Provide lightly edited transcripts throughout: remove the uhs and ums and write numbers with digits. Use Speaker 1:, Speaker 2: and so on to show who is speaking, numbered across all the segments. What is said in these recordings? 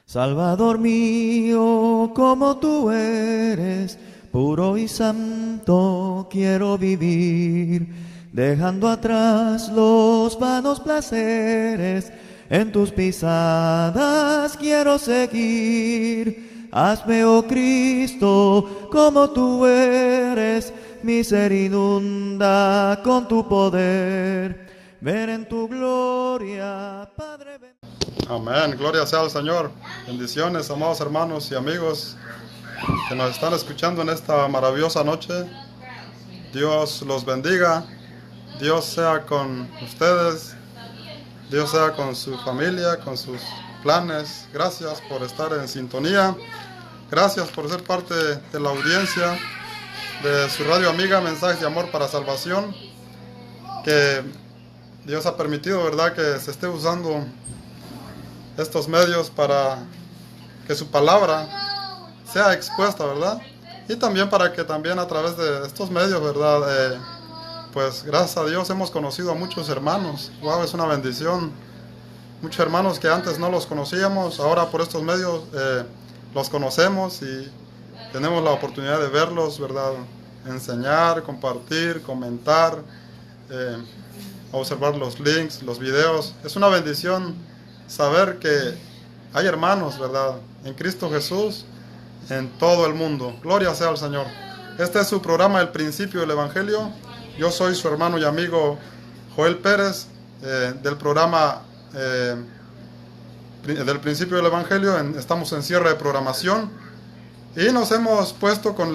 Speaker 1: Salvador mío, como tú eres, puro y santo quiero vivir, dejando atrás los vanos placeres, en tus pisadas quiero seguir. Hazme, oh Cristo, como tú eres, mi ser inunda con tu poder. Ver en tu gloria, Padre.
Speaker 2: Amén, gloria sea al Señor. Bendiciones, amados hermanos y amigos que nos están escuchando en esta maravillosa noche. Dios los bendiga, Dios sea con ustedes, Dios sea con su familia, con sus planes. Gracias por estar en sintonía, gracias por ser parte de la audiencia de su radio amiga Mensajes de Amor para Salvación, que Dios ha permitido, ¿verdad?, que se esté usando estos medios para que su palabra sea expuesta, ¿verdad? Y también para que también a través de estos medios, ¿verdad? Pues gracias a Dios hemos conocido a muchos hermanos. Wow, es una bendición. Muchos hermanos que antes no los conocíamos, ahora por estos medios los conocemos y tenemos la oportunidad de verlos, ¿verdad? Enseñar, compartir, comentar, observar los links, los videos. Es una bendición saber que hay hermanos, ¿verdad?, en Cristo Jesús en todo el mundo. Gloria sea al Señor. Este es su programa El Principio del Evangelio. Yo soy su hermano y amigo Joel Pérez, del programa del Principio del Evangelio. Estamos en cierre de programación y nos hemos puesto con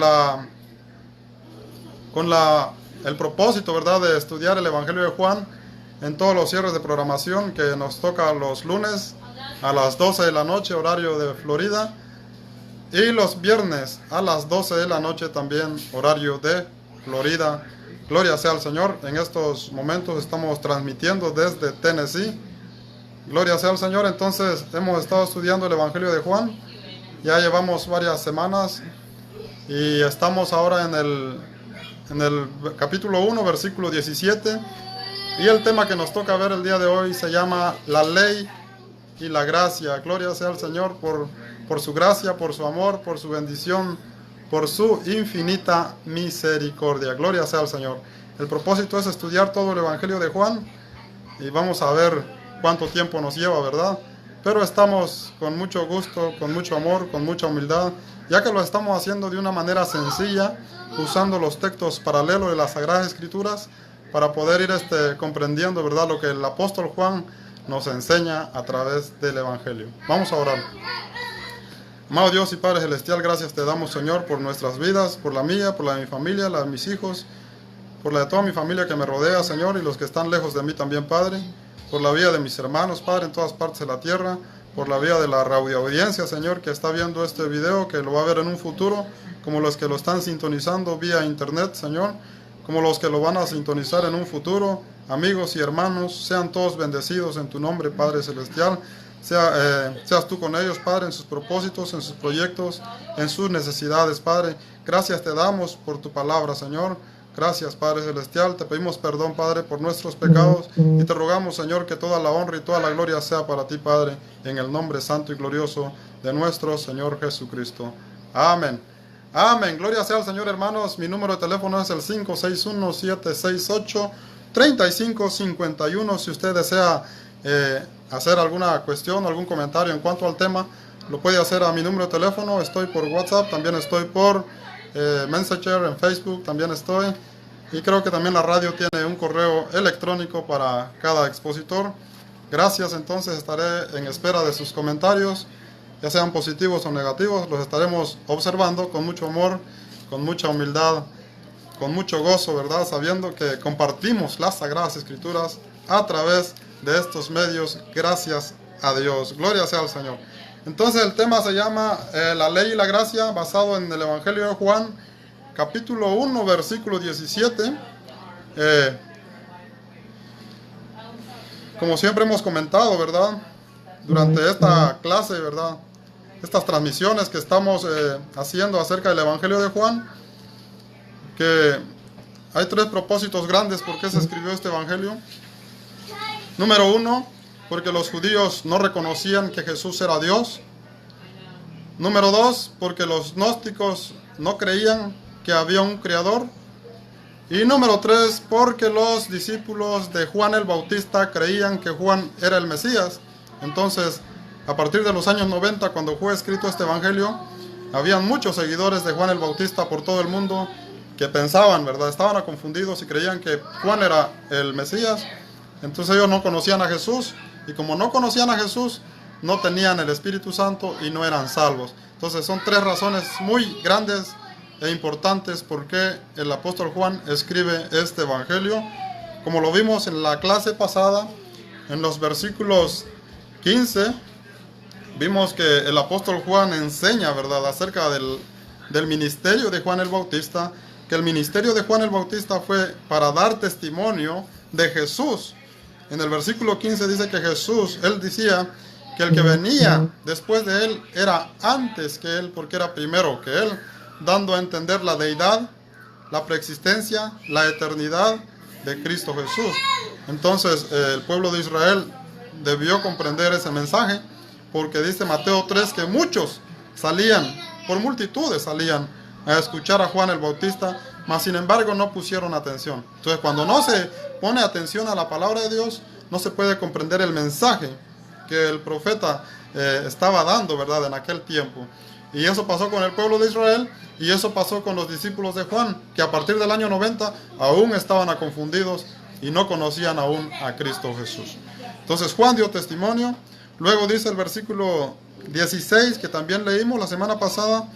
Speaker 2: el propósito, ¿verdad?, de estudiar el Evangelio de Juan en todos los cierres de programación que nos toca los lunes a las 12 de la noche, horario de Florida, y los viernes a las 12 de la noche también, horario de Florida. Gloria sea al Señor. En estos momentos estamos transmitiendo desde Tennessee. Gloria sea al Señor. Entonces hemos estado estudiando el Evangelio de Juan. Ya llevamos varias semanas y estamos ahora en el capítulo 1, versículo 17. Y el tema que nos toca ver el día de hoy se llama la ley y la gracia. Gloria sea al Señor por su gracia, por su amor, por su bendición, por su infinita misericordia. Gloria sea al Señor. El propósito es estudiar todo el Evangelio de Juan y vamos a ver cuánto tiempo nos lleva, ¿verdad? Pero estamos con mucho gusto, con mucho amor, con mucha humildad, ya que lo estamos haciendo de una manera sencilla, usando los textos paralelos de las Sagradas Escrituras, para poder ir comprendiendo, ¿verdad?, lo que el apóstol Juan nos enseña a través del Evangelio. Vamos a orar. Amado Dios y Padre Celestial, gracias te damos, Señor, por nuestras vidas, por la mía, por la de mi familia, la de mis hijos, por la de toda mi familia que me rodea, Señor, y los que están lejos de mí también, Padre, por la vida de mis hermanos, Padre, en todas partes de la tierra, por la vida de la radioaudiencia, Señor, que está viendo este video, que lo va a ver en un futuro, como los que lo están sintonizando vía internet, Señor, como los que lo van a sintonizar en un futuro. Amigos y hermanos, sean todos bendecidos en tu nombre, Padre Celestial. Seas tú con ellos, Padre, en sus propósitos, en sus proyectos, en sus necesidades, Padre. Gracias te damos por tu palabra, Señor. Gracias, Padre Celestial. Te pedimos perdón, Padre, por nuestros pecados y te rogamos, Señor, que toda la honra y toda la gloria sea para ti, Padre, en el nombre santo y glorioso de nuestro Señor Jesucristo. Amén. Amén. Gloria sea al Señor, hermanos. Mi número de teléfono es el 561-768-3551. Si usted desea hacer alguna cuestión, algún comentario en cuanto al tema, lo puede hacer a mi número de teléfono. Estoy por WhatsApp, también estoy por Messenger, en Facebook también estoy. Y creo que también la radio tiene un correo electrónico para cada expositor. Gracias, entonces estaré en espera de sus comentarios, ya sean positivos o negativos. Los estaremos observando con mucho amor, con mucha humildad, con mucho gozo, ¿verdad? Sabiendo que compartimos las Sagradas Escrituras a través de estos medios, gracias a Dios. Gloria sea al Señor. Entonces el tema se llama la ley y la gracia, basado en el Evangelio de Juan, capítulo 1, versículo 17. Como siempre hemos comentado, ¿verdad?, durante esta clase, ¿verdad?, estas transmisiones que estamos haciendo acerca del Evangelio de Juan, que hay tres propósitos grandes por qué se escribió este Evangelio. Número uno, porque los judíos no reconocían que Jesús era Dios. Número 2, porque los gnósticos no creían que había un creador. Y número 3, porque los discípulos de Juan el Bautista creían que Juan era el Mesías. Entonces, a partir de los años 90, cuando fue escrito este evangelio, habían muchos seguidores de Juan el Bautista por todo el mundo que pensaban, ¿verdad? Estaban confundidos y creían que Juan era el Mesías. Entonces ellos no conocían a Jesús, y como no conocían a Jesús, no tenían el Espíritu Santo y no eran salvos. Entonces son 3 razones muy grandes e importantes por qué el apóstol Juan escribe este evangelio. Como lo vimos en la clase pasada, en los versículos 15, vimos que el apóstol Juan enseña, ¿verdad?, acerca del ministerio de Juan el Bautista, que el ministerio de Juan el Bautista fue para dar testimonio de Jesús. En el versículo 15 dice que Jesús, él decía que el que venía después de él era antes que él, porque era primero que él, dando a entender la deidad, la preexistencia, la eternidad de Cristo Jesús. Entonces el pueblo de Israel debió comprender ese mensaje, porque dice Mateo 3 que muchos salían, por multitudes salían a escuchar a Juan el Bautista, mas sin embargo no pusieron atención. Entonces cuando no se pone atención a la palabra de Dios, no se puede comprender el mensaje que el profeta estaba dando, ¿verdad?, en aquel tiempo. Y eso pasó con el pueblo de Israel, y eso pasó con los discípulos de Juan, que a partir del año 90 aún estaban confundidos y no conocían aún a Cristo Jesús. Entonces Juan dio testimonio. Luego dice el versículo 16, que también leímos la semana pasada,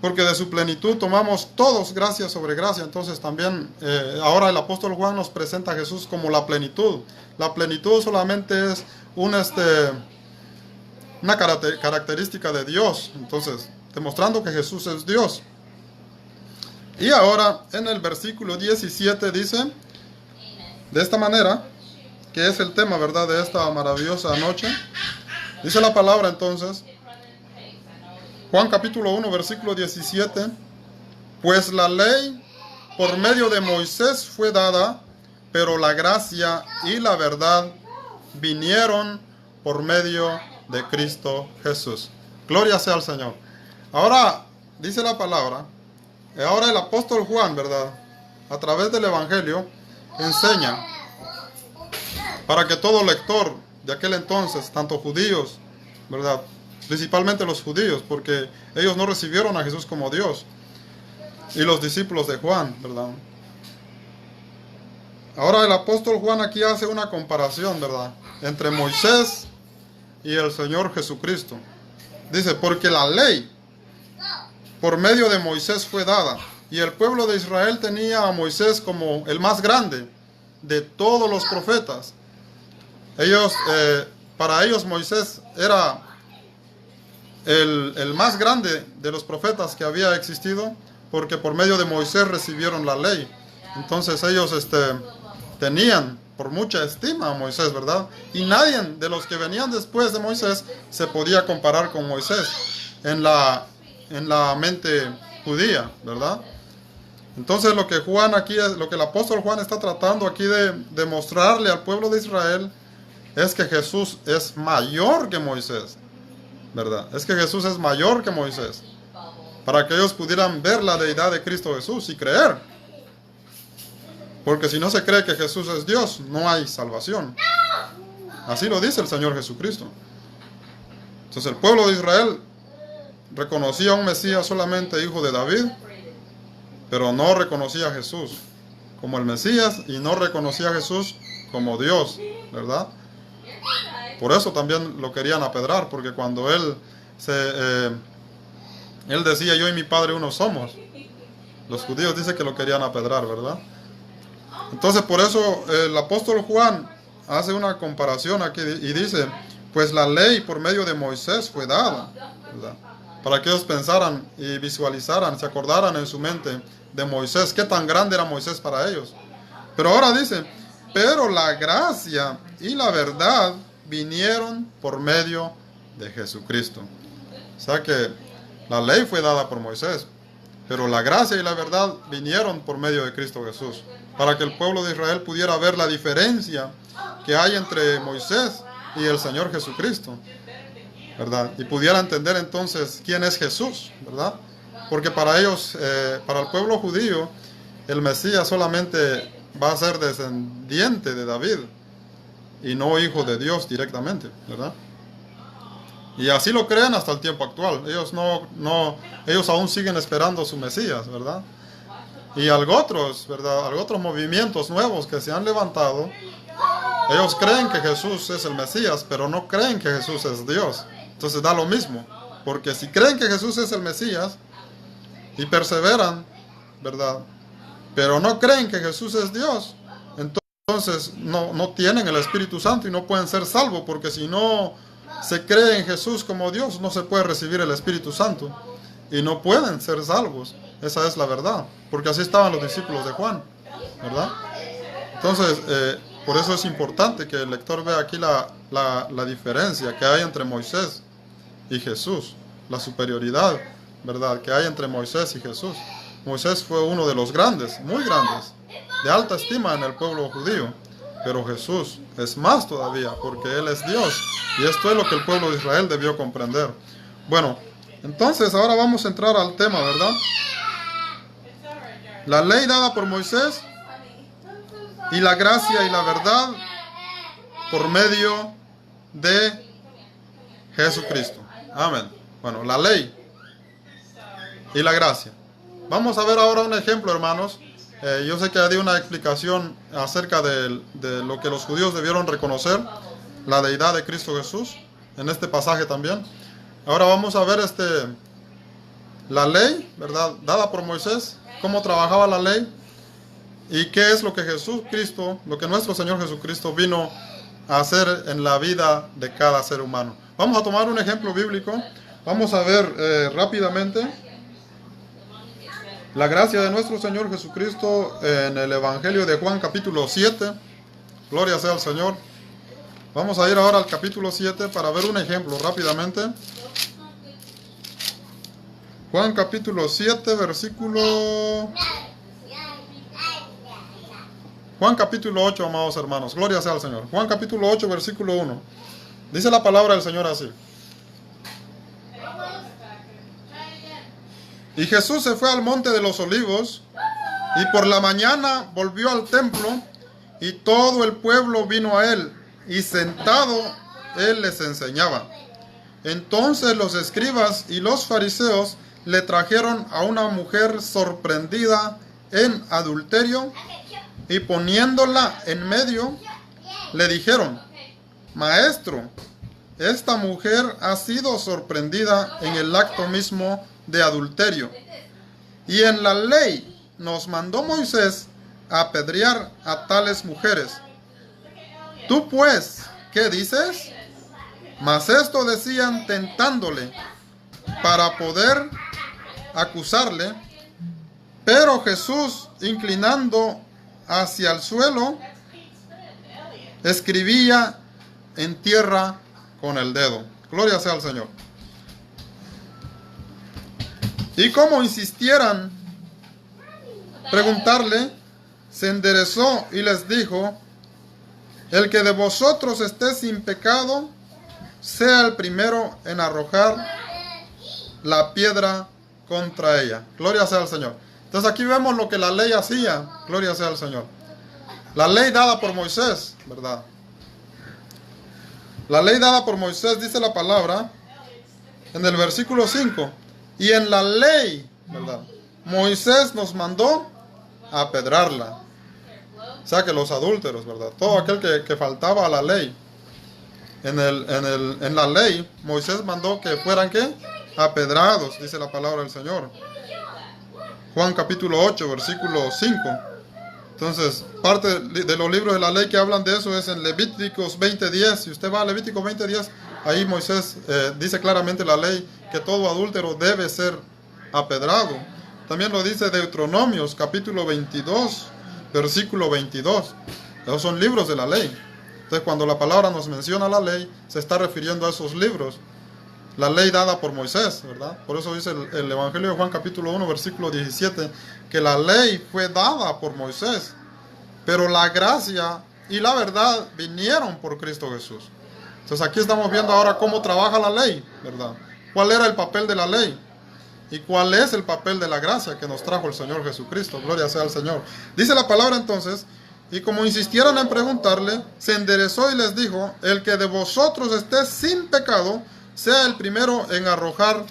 Speaker 2: porque de su plenitud tomamos todos gracia sobre gracia. Entonces también ahora el apóstol Juan nos presenta a Jesús como la plenitud. La plenitud solamente es una característica de Dios. Entonces, demostrando que Jesús es Dios. Y ahora en el versículo 17 dice, de esta manera, que es el tema, ¿verdad?, de esta maravillosa noche. Dice la palabra entonces, Juan capítulo 1, versículo 17, pues la ley por medio de Moisés fue dada, pero la gracia y la verdad vinieron por medio de Cristo Jesús. Gloria sea al Señor. Ahora, dice la palabra, ahora el apóstol Juan, ¿verdad?, a través del evangelio, enseña para que todo lector de aquel entonces, tanto judíos, ¿verdad?, principalmente los judíos, porque ellos no recibieron a Jesús como Dios, y los discípulos de Juan, ¿verdad? Ahora el apóstol Juan aquí hace una comparación, ¿verdad?, entre Moisés y el Señor Jesucristo. Dice, porque la ley por medio de Moisés fue dada, y el pueblo de Israel tenía a Moisés como el más grande de todos los profetas. Para ellos Moisés era el más grande de los profetas que había existido, porque por medio de Moisés recibieron la ley. Entonces ellos tenían por mucha estima a Moisés, ¿verdad? Y nadie de los que venían después de Moisés se podía comparar con Moisés en la mente judía, ¿verdad? Entonces lo que el apóstol Juan está tratando aquí de mostrarle al pueblo de Israel es que Jesús es mayor que Moisés, ¿verdad? Es que Jesús es mayor que Moisés, para que ellos pudieran ver la deidad de Cristo Jesús y creer. Porque si no se cree que Jesús es Dios, no hay salvación. Así lo dice el Señor Jesucristo. Entonces el pueblo de Israel reconocía a un Mesías solamente hijo de David, pero no reconocía a Jesús como el Mesías y no reconocía a Jesús como Dios, ¿verdad? Por eso también lo querían apedrar, porque cuando él decía, yo y mi Padre uno somos, los judíos dicen que lo querían apedrar, ¿verdad? Entonces por eso el apóstol Juan hace una comparación aquí y dice, pues la ley por medio de Moisés fue dada, ¿verdad?, para que ellos pensaran y visualizaran, se acordaran en su mente de Moisés, qué tan grande era Moisés para ellos. Pero ahora dice, pero la gracia y la verdad vinieron por medio de Jesucristo. O sea que la ley fue dada por Moisés, pero la gracia y la verdad vinieron por medio de Cristo Jesús, para que el pueblo de Israel pudiera ver la diferencia que hay entre Moisés y el Señor Jesucristo. ¿verdad? Y pudiera entender entonces quién es Jesús, ¿verdad? Porque para ellos, para el pueblo judío, el Mesías solamente va a ser descendiente de David y no hijo de Dios directamente, ¿verdad? Y así lo creen hasta el tiempo actual. Ellos aún siguen esperando su Mesías, ¿verdad? Y algo otros, ¿verdad? Algo otros movimientos nuevos que se han levantado, ellos creen que Jesús es el Mesías, pero no creen que Jesús es Dios. Entonces da lo mismo, porque si creen que Jesús es el Mesías y perseveran, ¿verdad? Pero no creen que Jesús es Dios, entonces no tienen el Espíritu Santo y no pueden ser salvos, porque si no se cree en Jesús como Dios, no se puede recibir el Espíritu Santo y no pueden ser salvos. Esa es la verdad, porque así estaban los discípulos de Juan, ¿verdad? Entonces, por eso es importante que el lector vea aquí la diferencia que hay entre Moisés y Jesús, la superioridad, ¿verdad?, que hay entre Moisés y Jesús. Moisés fue uno de los grandes, muy grandes, de alta estima en el pueblo judío, pero Jesús es más todavía, porque Él es Dios, y esto es lo que el pueblo de Israel debió comprender. Bueno, entonces ahora vamos a entrar al tema, ¿verdad? La ley dada por Moisés y la gracia y la verdad por medio de Jesucristo. Amén. Bueno, la ley y la gracia. Vamos a ver ahora un ejemplo, hermanos. Yo sé que di una explicación acerca de lo que los judíos debieron reconocer, la deidad de Cristo Jesús, en este pasaje también. Ahora vamos a ver la ley, ¿verdad?, dada por Moisés, cómo trabajaba la ley y qué es lo que Jesucristo, lo que nuestro Señor Jesucristo vino a hacer en la vida de cada ser humano. Vamos a tomar un ejemplo bíblico. Vamos a ver rápidamente la gracia de nuestro Señor Jesucristo en el Evangelio de Juan capítulo 7. Gloria sea al Señor. Vamos a ir ahora al capítulo 7 para ver un ejemplo rápidamente. Juan capítulo 7, versículo... Juan capítulo 8, amados hermanos. Gloria sea al Señor. Juan capítulo 8, versículo 1. Dice la palabra del Señor así. Y Jesús se fue al monte de los olivos, y por la mañana volvió al templo, y todo el pueblo vino a él, y sentado él les enseñaba. Entonces los escribas y los fariseos le trajeron a una mujer sorprendida en adulterio, y poniéndola en medio, le dijeron: Maestro, esta mujer ha sido sorprendida en el acto mismo de adulterio, y en la ley nos mandó Moisés a apedrear a tales mujeres. Tú pues, ¿qué dices? Mas esto decían tentándole para poder acusarle. Pero Jesús, inclinando hacia el suelo, escribía en tierra con el dedo. Gloria sea al Señor. Y como insistieran preguntarle, se enderezó y les dijo: El que de vosotros esté sin pecado, sea el primero en arrojar la piedra contra ella. Gloria sea al Señor. Entonces aquí vemos lo que la ley hacía. Gloria sea al Señor. La ley dada por Moisés, ¿verdad? La ley dada por Moisés, dice la palabra en el versículo 5. Y en la ley, ¿verdad?, Moisés nos mandó a apedrarla. O sea que los adúlteros, ¿verdad?, todo aquel que faltaba a la ley. En la ley, Moisés mandó que fueran, ¿qué?, apedrados, dice la palabra del Señor. Juan capítulo 8, versículo 5. Entonces, parte de los libros de la ley que hablan de eso es en Levíticos 20:10. Si usted va a Levíticos 20:10, ahí Moisés dice claramente la ley que todo adúltero debe ser apedrado. También lo dice Deuteronomios capítulo 22, versículo 22. Esos son libros de la ley. Entonces, cuando la palabra nos menciona la ley, se está refiriendo a esos libros. La ley dada por Moisés, ¿verdad? Por eso dice el Evangelio de Juan capítulo 1, versículo 17, que la ley fue dada por Moisés, pero la gracia y la verdad vinieron por Cristo Jesús. Entonces aquí estamos viendo ahora cómo trabaja la ley, ¿verdad? ¿Cuál era el papel de la ley? ¿Y cuál es el papel de la gracia que nos trajo el Señor Jesucristo? Gloria sea al Señor. Dice la palabra entonces, y como insistieron en preguntarle, se enderezó y les dijo, el que de vosotros esté sin pecado, sea el primero en arrojar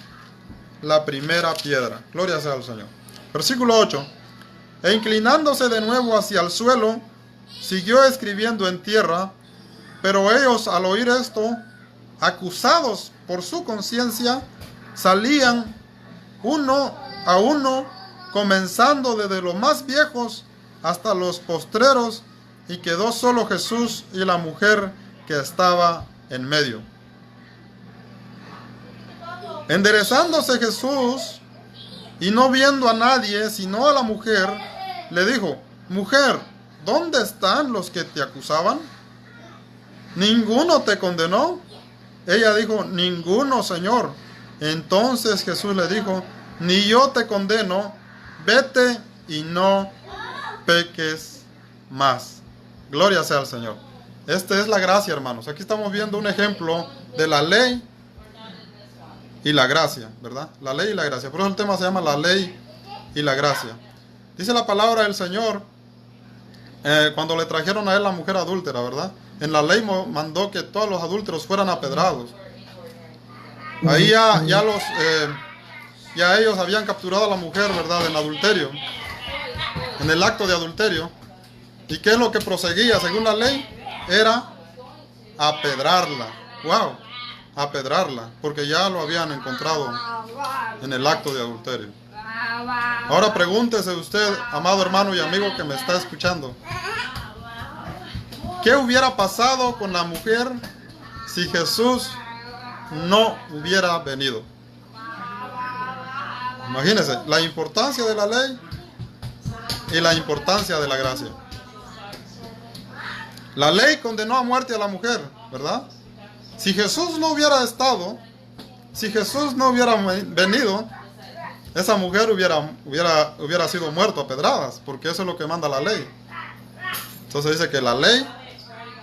Speaker 2: la primera piedra. Gloria sea al Señor. Versículo 8. E inclinándose de nuevo hacia el suelo, siguió escribiendo en tierra, pero ellos al oír esto, acusados por su conciencia, salían uno a uno, comenzando desde los más viejos hasta los postreros, y quedó solo Jesús y la mujer que estaba en medio. Enderezándose Jesús y no viendo a nadie sino a la mujer, le dijo, mujer, ¿dónde están los que te acusaban? ¿Ninguno te condenó? Ella dijo, ninguno, Señor. Entonces Jesús le dijo, ni yo te condeno, vete y no peques más. Gloria sea al Señor. Esta es la gracia, hermanos. Aquí estamos viendo un ejemplo de la ley y la gracia, ¿verdad? La ley y la gracia. Por eso el tema se llama la ley y la gracia. Dice la palabra del Señor, cuando le trajeron a él la mujer adúltera, ¿verdad? En la ley mandó que todos los adúlteros fueran apedrados. Ahí ya ellos habían capturado a la mujer, ¿verdad? En adulterio, en el acto de adulterio. ¿Y qué es lo que proseguía según la ley? Era apedrarla. ¡Wow! Apedrarla, porque ya lo habían encontrado en el acto de adulterio. Ahora pregúntese usted, amado hermano y amigo que me está escuchando, ¿qué hubiera pasado con la mujer si Jesús no hubiera venido? Imagínense la importancia de la ley y la importancia de la gracia. La ley condenó a muerte a la mujer, ¿verdad? Si Jesús no hubiera estado, si Jesús no hubiera venido, esa mujer hubiera sido muerta a pedradas, porque eso es lo que manda la ley. Entonces dice que la ley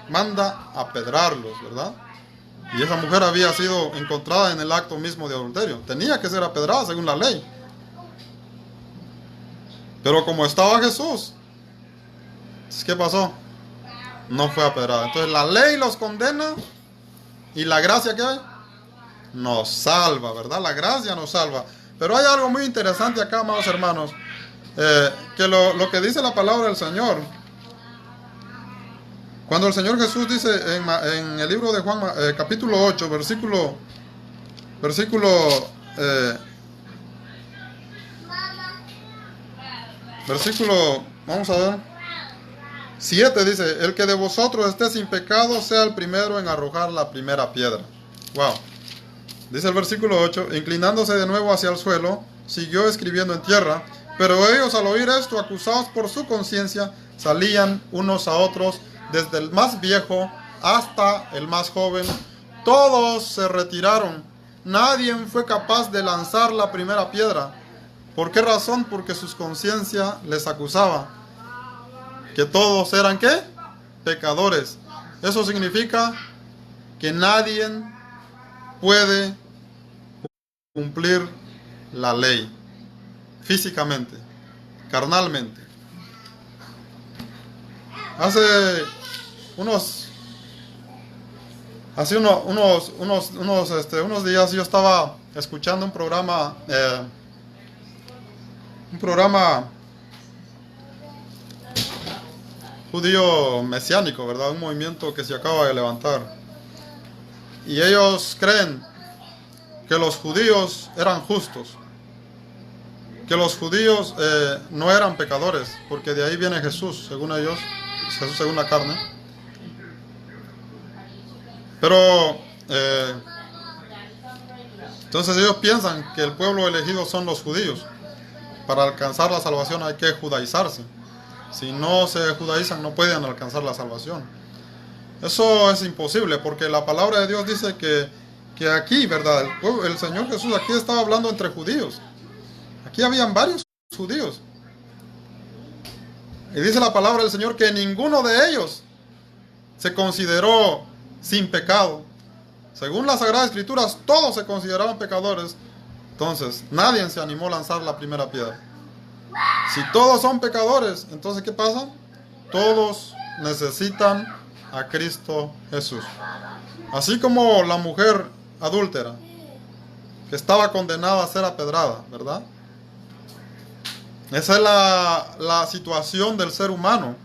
Speaker 2: manda a apedrarlos, ¿verdad? Y esa mujer había sido encontrada en el acto mismo de adulterio. Tenía que ser apedrada según la ley. Pero como estaba Jesús, ¿qué pasó? No fue apedrada. Entonces la ley los condena y la gracia, ¿qué hay? Nos salva, ¿verdad? La gracia nos salva. Pero hay algo muy interesante acá, amados hermanos, que lo que dice la palabra del Señor. Cuando el Señor Jesús dice en el libro de Juan, capítulo 8, versículo, vamos a ver, 7 dice, el que de vosotros esté sin pecado, sea el primero en arrojar la primera piedra. Wow. Dice el versículo 8, inclinándose de nuevo hacia el suelo, siguió escribiendo en tierra, pero ellos al oír esto, acusados por su conciencia, salían unos a otros, desde el más viejo hasta el más joven. Todos se retiraron. Nadie fue capaz de lanzar la primera piedra. ¿Por qué razón? Porque su conciencia les acusaba. Que todos eran, ¿qué? Pecadores. Eso significa que nadie puede cumplir la ley físicamente, carnalmente. Hace unos días yo estaba escuchando un programa judío mesiánico, ¿verdad? Un movimiento que se acaba de levantar. Y ellos creen que los judíos eran justos, que los judíos no eran pecadores, porque de ahí viene Jesús, según ellos, Jesús según la carne. Pero entonces ellos piensan que el pueblo elegido son los judíos. Para alcanzar la salvación hay que judaizarse. Si no se judaizan no pueden alcanzar la salvación. Eso es imposible, porque la palabra de Dios dice que aquí, ¿verdad? El Señor Jesús aquí estaba hablando entre judíos. Aquí habían varios judíos. Y dice la palabra del Señor que ninguno de ellos se consideró sin pecado. Según las Sagradas Escrituras, todos se consideraban pecadores. Entonces, nadie se animó a lanzar la primera piedra. Si todos son pecadores, entonces ¿qué pasa? Todos necesitan a Cristo Jesús. Así como la mujer adúltera, que estaba condenada a ser apedrada, ¿verdad? Esa es la situación del ser humano.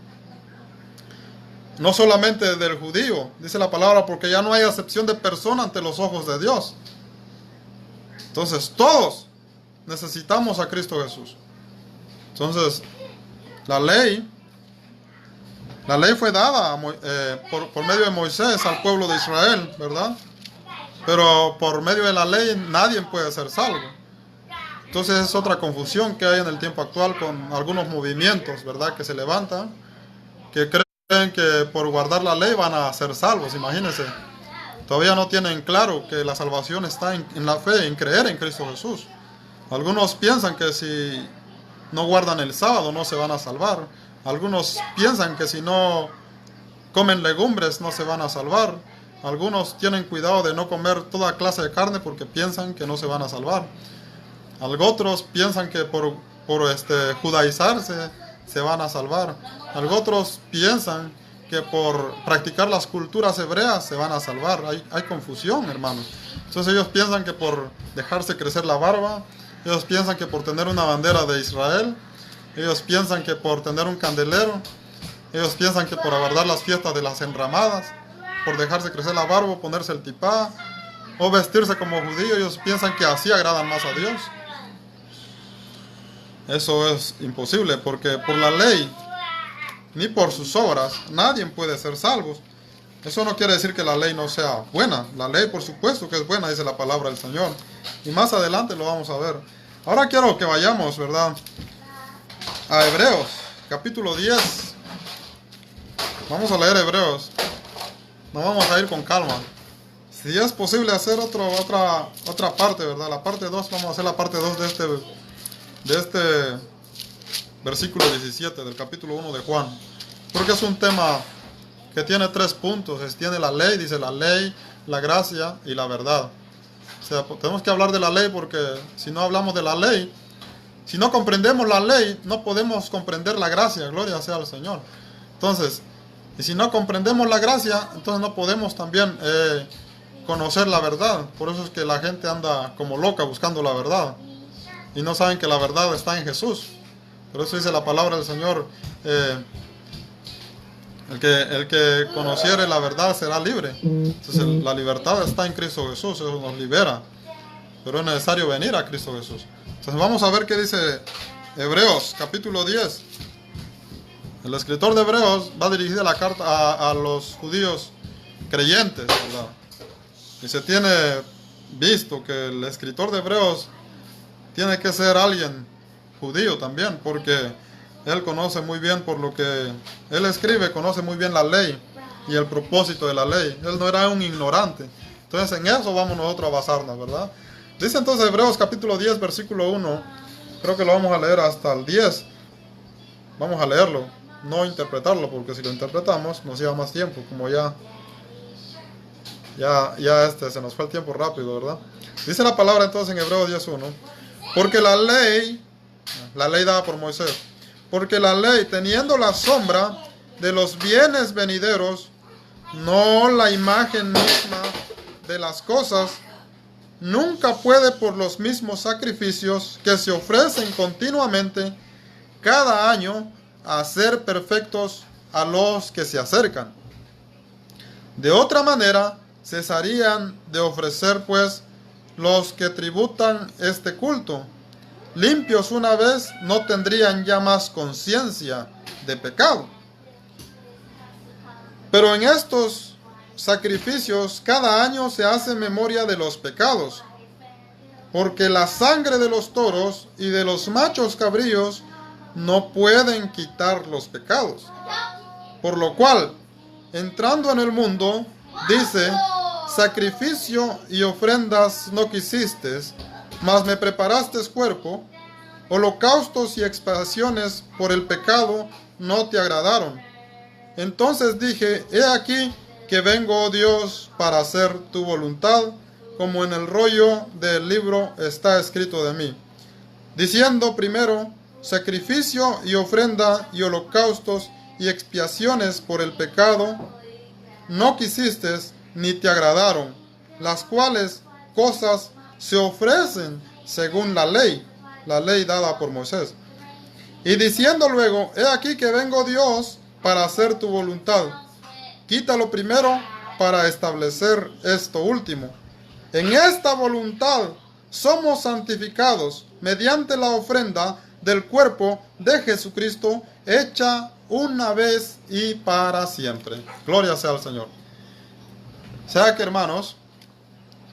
Speaker 2: No solamente del judío, dice la palabra, porque ya no hay acepción de persona ante los ojos de Dios. Entonces, todos necesitamos a Cristo Jesús. Entonces, la ley fue dada por medio de Moisés al pueblo de Israel, ¿verdad? Pero por medio de la ley nadie puede ser salvo. Entonces es otra confusión que hay en el tiempo actual con algunos movimientos, ¿verdad? Que se levantan, que creen que por guardar la ley van a ser salvos, imagínense. Todavía no tienen claro que la salvación está en la fe, en creer en Cristo Jesús. Algunos piensan que si no guardan el sábado no se van a salvar. Algunos piensan que si no comen legumbres no se van a salvar. Algunos tienen cuidado de no comer toda clase de carne porque piensan que no se van a salvar. Otros piensan que por judaizarse se van a salvar. Otros piensan que por practicar las culturas hebreas se van a salvar. Hay confusión, hermanos. Entonces ellos piensan que por dejarse crecer la barba, ellos piensan que por tener una bandera de Israel, ellos piensan que por tener un candelero, ellos piensan que por guardar las fiestas de las enramadas, por dejarse crecer la barba, ponerse el tipá, o vestirse como judío, ellos piensan que así agradan más a Dios. Eso es imposible, porque por la ley, ni por sus obras, nadie puede ser salvo. Eso no quiere decir que la ley no sea buena. La ley, por supuesto que es buena, dice la palabra del Señor. Y más adelante lo vamos a ver. Ahora quiero que vayamos, ¿verdad?, a Hebreos, capítulo 10. Vamos a leer Hebreos. Nos vamos a ir con calma. Si es posible hacer otra parte, ¿verdad? La parte 2, vamos a hacer la parte 2 de este versículo 17 del capítulo 1 de Juan. Porque es un tema que tiene 3 puntos. Tiene la ley, dice la ley, la gracia y la verdad. O sea, tenemos que hablar de la ley porque si no hablamos de la ley, si no comprendemos la ley, no podemos comprender la gracia. Gloria sea al Señor. Entonces, y si no comprendemos la gracia, entonces no podemos también conocer la verdad. Por eso es que la gente anda como loca buscando la verdad. Y no saben que la verdad está en Jesús. Por eso dice la palabra del Señor, el que conociere la verdad será libre. Entonces la libertad está en Cristo Jesús, eso nos libera. Pero es necesario venir a Cristo Jesús. Entonces vamos a ver qué dice Hebreos, capítulo 10. El escritor de Hebreos va dirigida la carta a los judíos creyentes, ¿verdad? Y se tiene visto que el escritor de Hebreos tiene que ser alguien judío también, porque él conoce muy bien, por lo que él escribe, conoce muy bien la ley y el propósito de la ley. Él no era un ignorante. Entonces en eso vamos nosotros a basarnos, ¿verdad? Dice entonces Hebreos capítulo 10, versículo 1. Creo que lo vamos a leer hasta el 10. Vamos a leerlo, no interpretarlo, porque si lo interpretamos nos lleva más tiempo, como ya se nos fue el tiempo rápido, ¿verdad? Dice la palabra entonces en Hebreos 10:1. Porque la ley dada por Moisés, porque la ley, teniendo la sombra de los bienes venideros, no la imagen misma de las cosas, nunca puede por los mismos sacrificios que se ofrecen continuamente cada año hacer perfectos a los que se acercan. De otra manera, cesarían de ofrecer pues los que tributan este culto. Limpios una vez, no tendrían ya más conciencia de pecado. Pero en estos sacrificios cada año se hace memoria de los pecados, porque la sangre de los toros y de los machos cabríos no pueden quitar los pecados. Por lo cual, entrando en el mundo, dice: sacrificio y ofrendas no quisiste, mas me preparaste cuerpo. Holocaustos y expiaciones por el pecado no te agradaron. Entonces dije: he aquí que vengo, oh Dios, para hacer tu voluntad, como en el rollo del libro está escrito de mí. Diciendo primero, sacrificio y ofrenda y holocaustos y expiaciones por el pecado, no quisiste ni te agradaron, las cuales cosas se ofrecen según la ley dada por Moisés. Y diciendo luego, he aquí que vengo, Dios, para hacer tu voluntad. Quítalo primero para establecer esto último. En esta voluntad somos santificados mediante la ofrenda del cuerpo de Jesucristo, hecha una vez y para siempre. Gloria sea al Señor. O sea que, hermanos,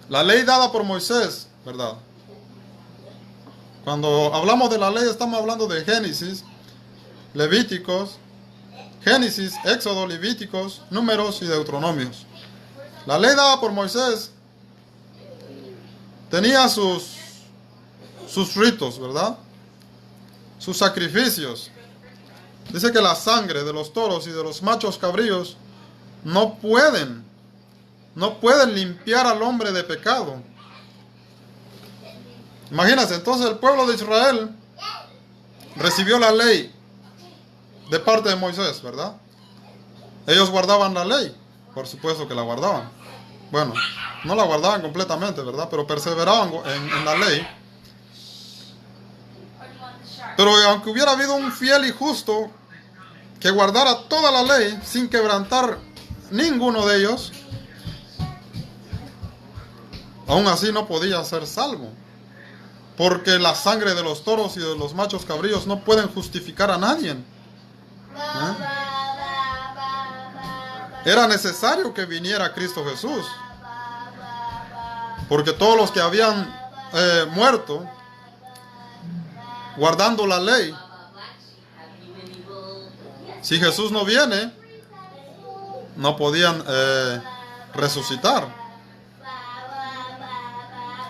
Speaker 2: la ley dada por Moisés, ¿verdad? Cuando hablamos de la ley estamos hablando de Génesis, Levíticos, Génesis, Éxodo, Levíticos, Números y Deuteronomios. La ley dada por Moisés tenía sus ritos, ¿verdad? Sus sacrificios. Dice que la sangre de los toros y de los machos cabríos no pueden limpiar al hombre de pecado. Imagínense, entonces el pueblo de Israel recibió la ley de parte de Moisés, ¿verdad? Ellos guardaban la ley, por supuesto que la guardaban. Bueno, no la guardaban completamente, ¿verdad? Pero perseveraban en la ley. Pero aunque hubiera habido un fiel y justo que guardara toda la ley sin quebrantar ninguno de ellos, aún así no podía ser salvo. Porque la sangre de los toros y de los machos cabríos no pueden justificar a nadie. Era necesario que viniera Cristo Jesús. Porque todos los que habían muerto guardando la ley, si Jesús no viene, no podían resucitar.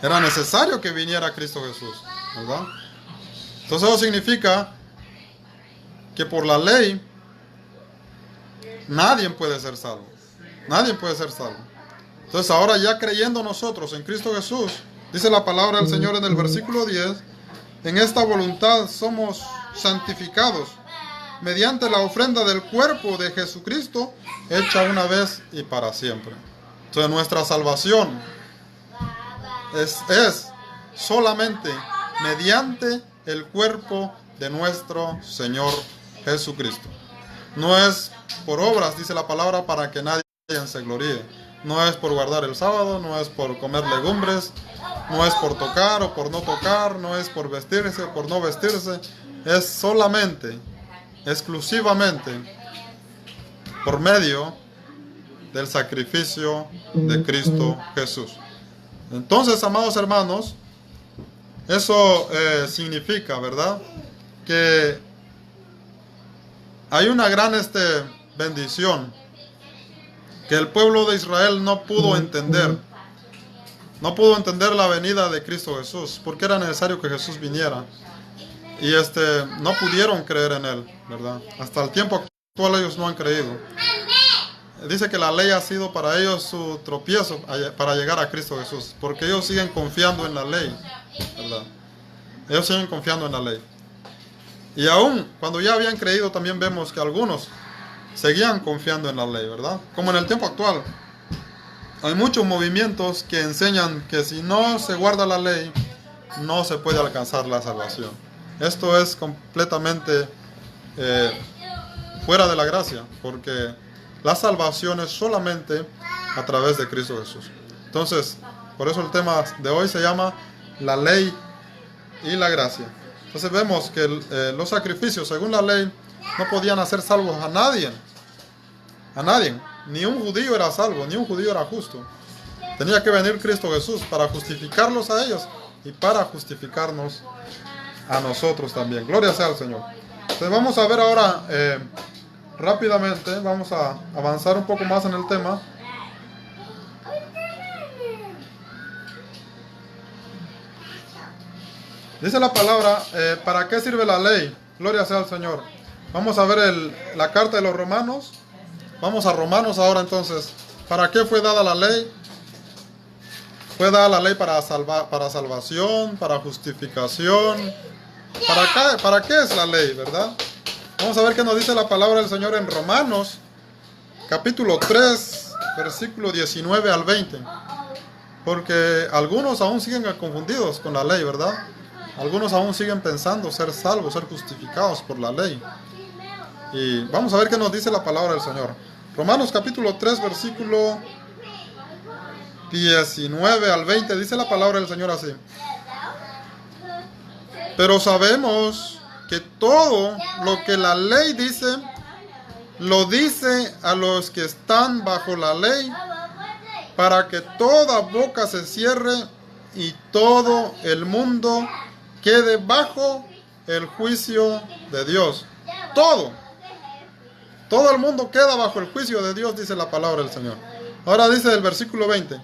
Speaker 2: Era necesario que viniera Cristo Jesús, ¿verdad? Entonces eso significa que por la ley nadie puede ser salvo. Nadie puede ser salvo. Entonces ahora ya creyendo nosotros en Cristo Jesús, dice la palabra del Señor en el versículo 10, en esta voluntad somos santificados mediante la ofrenda del cuerpo de Jesucristo, hecha una vez y para siempre. Entonces nuestra salvación es solamente mediante el cuerpo de nuestro Señor Jesucristo. No es por obras, dice la palabra, para que nadie se gloríe. No es por guardar el sábado, no es por comer legumbres, no es por tocar o por no tocar, no es por vestirse o por no vestirse. Es solamente, exclusivamente, por medio del sacrificio de Cristo Jesús. Entonces, amados hermanos, eso significa, ¿verdad?, que hay una gran bendición que el pueblo de Israel no pudo entender. No pudo entender la venida de Cristo Jesús, porque era necesario que Jesús viniera. Y no pudieron creer en Él, ¿verdad? Hasta el tiempo actual ellos no han creído. Dice que la ley ha sido para ellos su tropiezo para llegar a Cristo Jesús, porque ellos siguen confiando en la ley, ¿verdad? Ellos siguen confiando en la ley. Y aún cuando ya habían creído, también vemos que algunos seguían confiando en la ley, ¿verdad? Como en el tiempo actual. Hay muchos movimientos que enseñan que si no se guarda la ley, no se puede alcanzar la salvación. Esto es completamente fuera de la gracia, porque la salvación es solamente a través de Cristo Jesús. Entonces, por eso el tema de hoy se llama la ley y la gracia. Entonces vemos que los sacrificios según la ley no podían hacer salvos a nadie. A nadie. Ni un judío era salvo, ni un judío era justo. Tenía que venir Cristo Jesús para justificarlos a ellos y para justificarnos a nosotros también. Gloria sea al Señor. Entonces vamos a ver ahora rápidamente, vamos a avanzar un poco más en el tema. Dice la palabra, ¿para qué sirve la ley? Gloria sea al Señor. Vamos a ver la carta de los Romanos. Vamos a Romanos ahora entonces, ¿Para qué fue dada la ley? Fue dada la ley para salvación, para justificación. ¿Para qué es la ley, verdad? Vamos a ver qué nos dice la palabra del Señor en Romanos, capítulo 3, versículo 19 al 20. Porque algunos aún siguen confundidos con la ley, ¿verdad? Algunos aún siguen pensando ser salvos, ser justificados por la ley. Y vamos a ver qué nos dice la palabra del Señor. Romanos capítulo 3, versículo 19 al 20, dice la palabra del Señor así. Pero sabemos que todo lo que la ley dice, lo dice a los que están bajo la ley, para que toda boca se cierre y todo el mundo quede bajo el juicio de Dios. Todo el mundo queda bajo el juicio de Dios, dice la palabra del Señor. Ahora dice el versículo 20.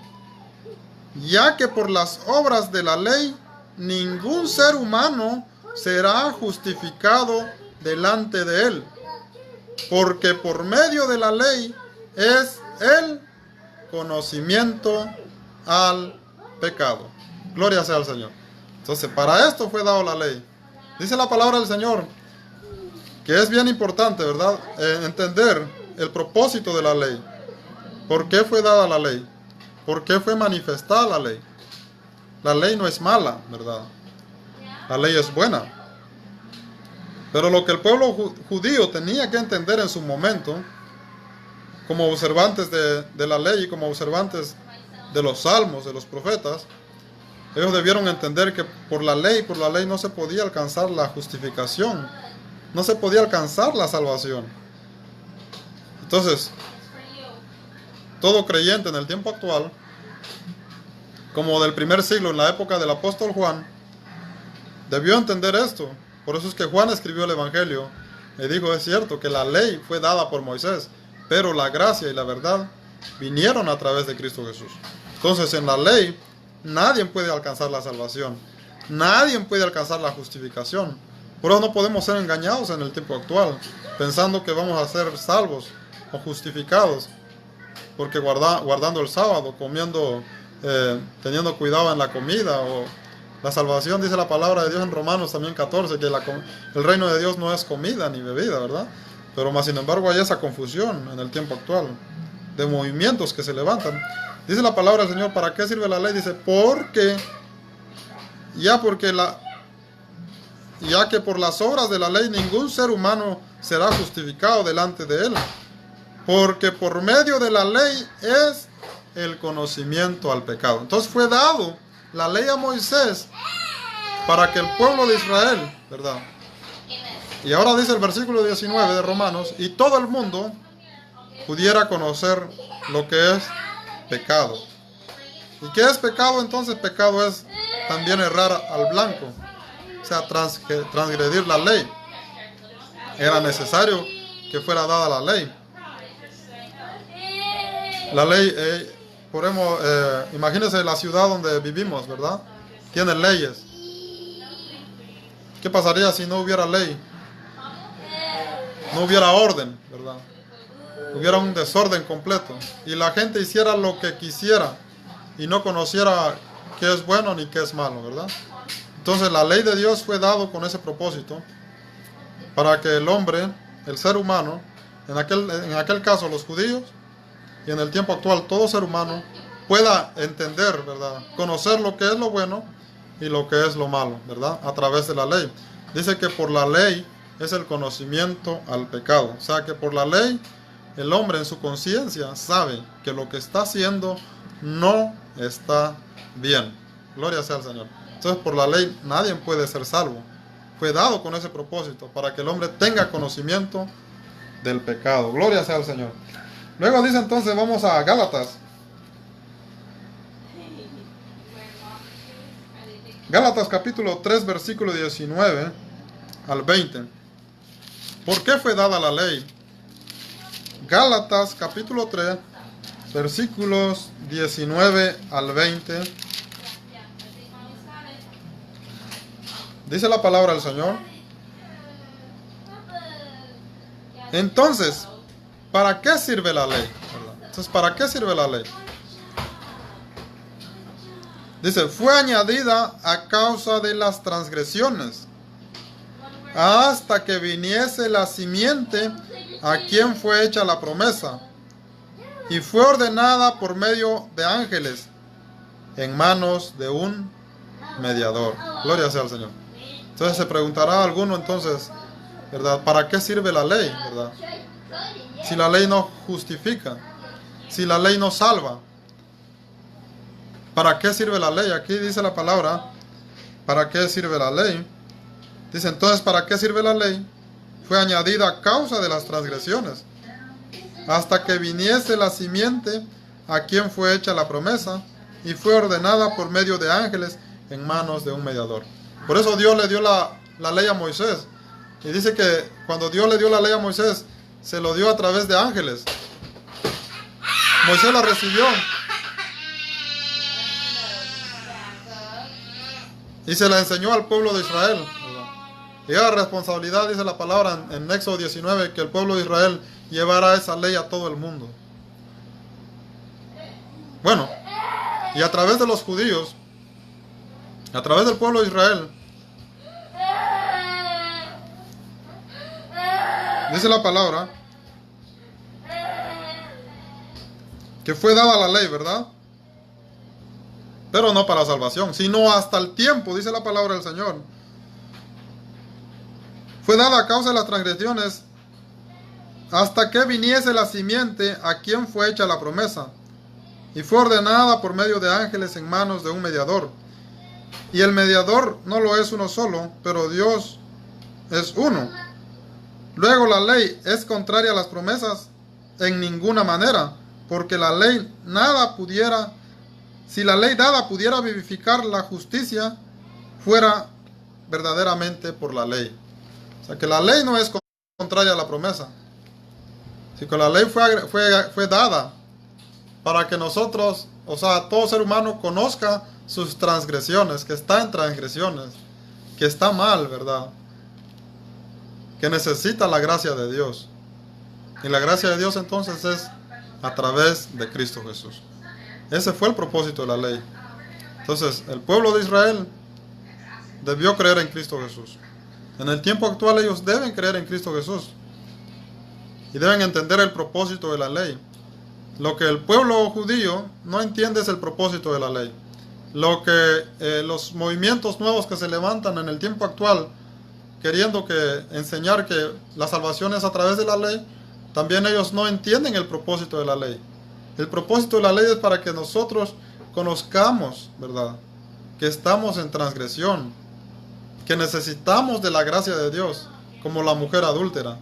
Speaker 2: Ya que por las obras de la ley, ningún ser humano será justificado delante de él. Porque por medio de la ley es el conocimiento al pecado. Gloria sea al Señor. Entonces, para esto fue dado la ley. Dice la palabra del Señor que es bien importante, ¿verdad? Entender el propósito de la ley. ¿Por qué fue dada la ley? ¿Por qué fue manifestada la ley? La ley no es mala, ¿verdad? La ley es buena. Pero lo que el pueblo judío tenía que entender en su momento, como observantes de la ley y como observantes de los salmos, de los profetas, ellos debieron entender que por la ley no se podía alcanzar la justificación, no se podía alcanzar la salvación. Entonces, todo creyente en el tiempo actual, como del primer siglo, en la época del apóstol Juan, debió entender esto. Por eso es que Juan escribió el Evangelio y dijo, es cierto que la ley fue dada por Moisés, pero la gracia y la verdad vinieron a través de Cristo Jesús. Entonces, en la ley, nadie puede alcanzar la salvación, nadie puede alcanzar la justificación. Por eso no podemos ser engañados en el tiempo actual, pensando que vamos a ser salvos o justificados, porque guardando el sábado, comiendo, teniendo cuidado en la comida, o la salvación, dice la palabra de Dios en Romanos también 14, que el reino de Dios no es comida ni bebida, ¿verdad? Pero más sin embargo hay esa confusión en el tiempo actual, de movimientos que se levantan. Dice la palabra del Señor, ¿para qué sirve la ley? Dice, ya que por las obras de la ley ningún ser humano será justificado delante de él. Porque por medio de la ley es el conocimiento al pecado. Entonces fue dado la ley a Moisés para que el pueblo de Israel, ¿verdad? Y ahora dice el versículo 19 de Romanos, y todo el mundo pudiera conocer lo que es pecado. ¿Y qué es pecado? Entonces pecado es también errar al blanco, o sea, transgredir la ley. Era necesario que fuera dada la ley. La ley, imagínense la ciudad donde vivimos, ¿verdad? Tiene leyes. ¿Qué pasaría si no hubiera ley? No hubiera orden, ¿verdad? Hubiera un desorden completo. Y la gente hiciera lo que quisiera y no conociera qué es bueno ni qué es malo, ¿verdad? Entonces la ley de Dios fue dado con ese propósito, para que el hombre, el ser humano, en aquel caso los judíos, y en el tiempo actual todo ser humano, pueda entender, ¿verdad? Conocer lo que es lo bueno y lo que es lo malo, ¿verdad? A través de la ley. Dice que por la ley es el conocimiento al pecado. O sea que por la ley el hombre en su conciencia sabe que lo que está haciendo no está bien. Gloria sea al Señor. Entonces por la ley nadie puede ser salvo. Fue dado con ese propósito, para que el hombre tenga conocimiento del pecado. Gloria sea al Señor. Luego dice entonces, vamos a Gálatas. Gálatas capítulo 3, versículo 19 al 20. ¿Por qué fue dada la ley? Gálatas capítulo 3, versículos 19 al 20. Dice la palabra del Señor. Entonces, ¿para qué sirve la ley? ¿Verdad? Entonces, ¿para qué sirve la ley? Dice, fue añadida a causa de las transgresiones, hasta que viniese la simiente a quien fue hecha la promesa, y fue ordenada por medio de ángeles en manos de un mediador. Gloria sea al Señor. Entonces se preguntará alguno entonces, ¿verdad? ¿Para qué sirve la ley, verdad? Si la ley no justifica, si la ley no salva, ¿para qué sirve la ley? Aquí dice la palabra, ¿para qué sirve la ley? Dice entonces, ¿para qué sirve la ley? Fue añadida a causa de las transgresiones, hasta que viniese la simiente a quien fue hecha la promesa, y fue ordenada por medio de ángeles en manos de un mediador. Por eso Dios le dio la ley a Moisés. Y dice que cuando Dios le dio la ley a Moisés, se lo dio a través de ángeles. Moisés la recibió y se la enseñó al pueblo de Israel. Y era responsabilidad, dice la palabra en Éxodo 19, que el pueblo de Israel llevara esa ley a todo el mundo. Bueno, y a través de los judíos, a través del pueblo de Israel, dice la palabra que fue dada la ley, ¿verdad? Pero no para salvación, sino hasta el tiempo, dice la palabra del Señor. Fue dada a causa de las transgresiones, hasta que viniese la simiente a quien fue hecha la promesa, y fue ordenada por medio de ángeles en manos de un mediador. Y el mediador no lo es uno solo, pero Dios es uno. Luego la ley es contraria a las promesas en ninguna manera, porque la ley nada pudiera, si la ley dada pudiera vivificar la justicia, fuera verdaderamente por la ley. O sea que la ley no es contraria a la promesa, sino que la ley fue dada para que nosotros, o sea, todo ser humano conozca sus transgresiones, que está en transgresiones, que está mal, ¿verdad? Que necesita la gracia de Dios. Y la gracia de Dios entonces es a través de Cristo Jesús. Ese fue el propósito de la ley. Entonces, el pueblo de Israel debió creer en Cristo Jesús. En el tiempo actual ellos deben creer en Cristo Jesús. Y deben entender el propósito de la ley. Lo que el pueblo judío no entiende es el propósito de la ley. Lo que los movimientos nuevos que se levantan en el tiempo actual, queriendo enseñar que la salvación es a través de la ley, también ellos no entienden el propósito de la ley. El propósito de la ley es para que nosotros conozcamos, ¿verdad?, que estamos en transgresión, que necesitamos de la gracia de Dios, como la mujer adúltera.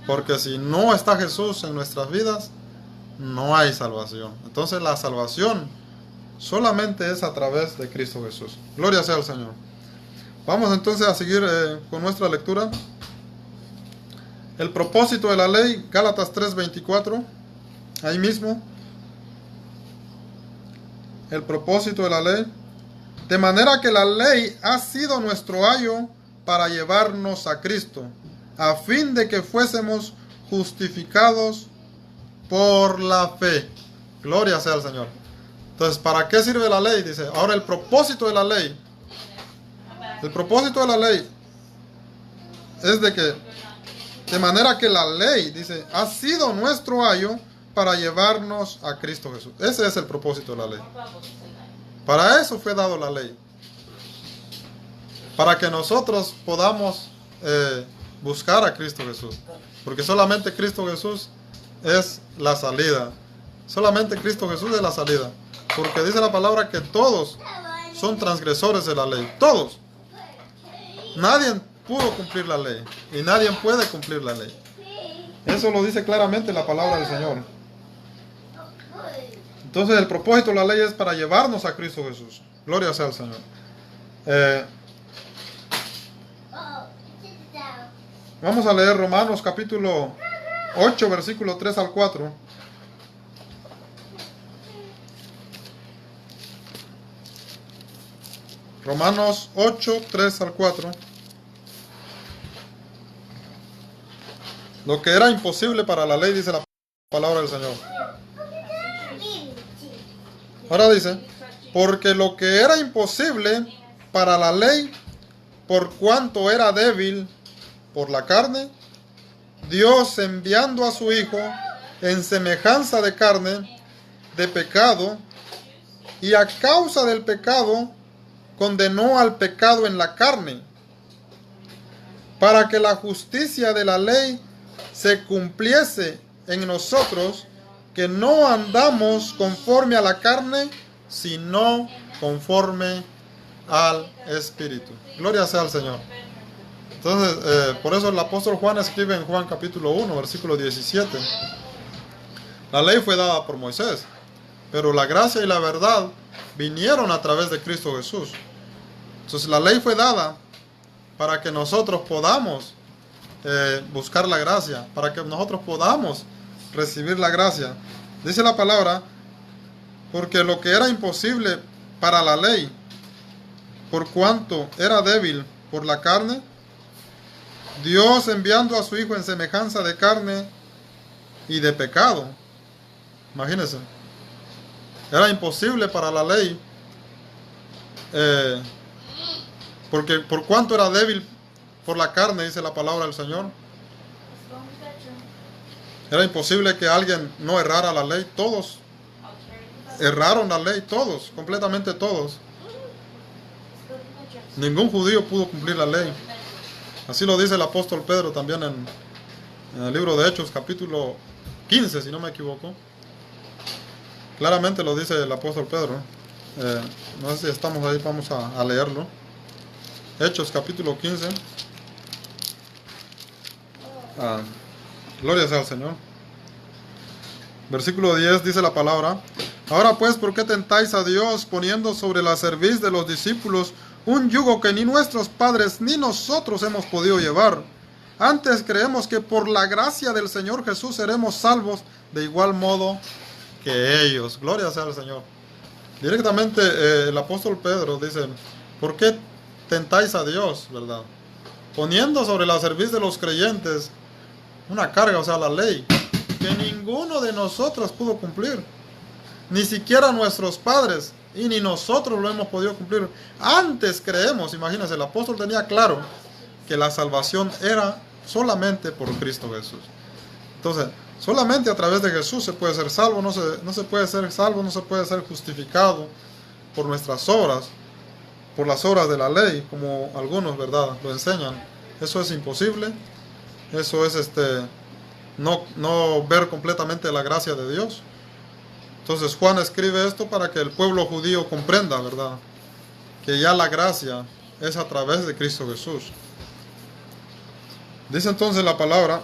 Speaker 2: Porque si no está Jesús en nuestras vidas, no hay salvación. Entonces la salvación solamente es a través de Cristo Jesús. Gloria sea al Señor. Vamos entonces a seguir con nuestra lectura. El propósito de la ley, Gálatas 3:24, ahí mismo. El propósito de la ley. De manera que la ley ha sido nuestro ayo para llevarnos a Cristo, a fin de que fuésemos justificados por la fe. Gloria sea al Señor. Entonces, ¿para qué sirve la ley? Dice, ahora el propósito de la ley. El propósito de la ley es de manera que la ley, dice, ha sido nuestro ayo para llevarnos a Cristo Jesús. Ese es el propósito de la ley. Para eso fue dado la ley. Para que nosotros podamos buscar a Cristo Jesús. Porque solamente Cristo Jesús es la salida. Solamente Cristo Jesús es la salida. Porque dice la palabra que todos son transgresores de la ley. Todos. Nadie pudo cumplir la ley. Y nadie puede cumplir la ley. Eso lo dice claramente la palabra del Señor. Entonces el propósito de la ley es para llevarnos a Cristo Jesús. Gloria sea al Señor. Vamos a leer Romanos capítulo 8, versículo 3 al 4. Romanos 8, 3 al 4. Lo que era imposible para la ley, dice la Palabra del Señor. Ahora dice, porque lo que era imposible para la ley, por cuanto era débil por la carne, Dios enviando a su Hijo en semejanza de carne, de pecado, y a causa del pecado, condenó al pecado en la carne, para que la justicia de la ley se cumpliese en nosotros, que no andamos conforme a la carne, sino conforme al Espíritu. Gloria sea al Señor. Entonces, por eso el apóstol Juan escribe en Juan capítulo 1, versículo 17. La ley fue dada por Moisés, pero la gracia y la verdad vinieron a través de Cristo Jesús. Entonces la ley fue dada para que nosotros podamos buscar la gracia, para que nosotros podamos recibir la gracia. Dice la palabra, porque lo que era imposible para la ley, por cuanto era débil por la carne, Dios enviando a su Hijo en semejanza de carne y de pecado. Imagínense, era imposible para la ley, porque por cuanto era débil por la carne, dice la palabra del Señor. Era imposible que alguien no errara la ley. Todos erraron la ley, todos, completamente todos. Ningún judío pudo cumplir la ley. Así lo dice el apóstol Pedro también en el libro de Hechos, capítulo 15, si no me equivoco. Claramente lo dice el apóstol Pedro. No sé si estamos ahí, vamos a leerlo. Hechos, capítulo 15. Gloria sea al Señor. Versículo 10 dice la palabra: ahora pues, ¿por qué tentáis a Dios poniendo sobre la cerviz de los discípulos un yugo que ni nuestros padres ni nosotros hemos podido llevar? Antes creemos que por la gracia del Señor Jesús seremos salvos de igual modo que ellos. Gloria sea al Señor. Directamente el apóstol Pedro dice: ¿por qué tentáis a Dios, verdad? Poniendo sobre la cerviz de los creyentes una carga, o sea, la ley, que ninguno de nosotros pudo cumplir. Ni siquiera nuestros padres, y ni nosotros lo hemos podido cumplir. Antes creemos, imagínense, el apóstol tenía claro que la salvación era solamente por Cristo Jesús. Entonces, solamente a través de Jesús se puede ser salvo. No se puede ser salvo, no se puede ser justificado por nuestras obras, por las obras de la ley, como algunos, ¿verdad?, lo enseñan. Eso es imposible. Eso es no ver completamente la gracia de Dios. Entonces Juan escribe esto para que el pueblo judío comprenda, ¿verdad?, que ya la gracia es a través de Cristo Jesús. Dice entonces la palabra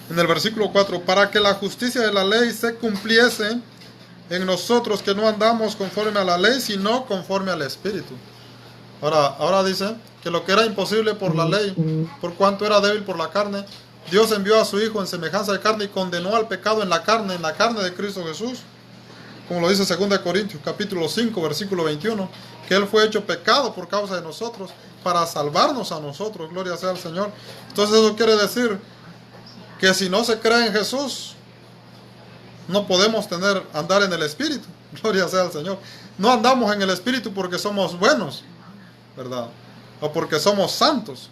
Speaker 2: en el versículo 4: para que la justicia de la ley se cumpliese en nosotros, que no andamos conforme a la ley, sino conforme al Espíritu. Ahora dice que lo que era imposible por la ley, por cuanto era débil por la carne, Dios envió a su Hijo en semejanza de carne y condenó al pecado en la carne de Cristo Jesús. Como lo dice 2 Corintios capítulo 5, versículo 21, que Él fue hecho pecado por causa de nosotros, para salvarnos a nosotros. Gloria sea al Señor. Entonces eso quiere decir que si no se cree en Jesús, no podemos andar en el Espíritu. Gloria sea al Señor. No andamos en el Espíritu porque somos buenos, ¿verdad?, o porque somos santos,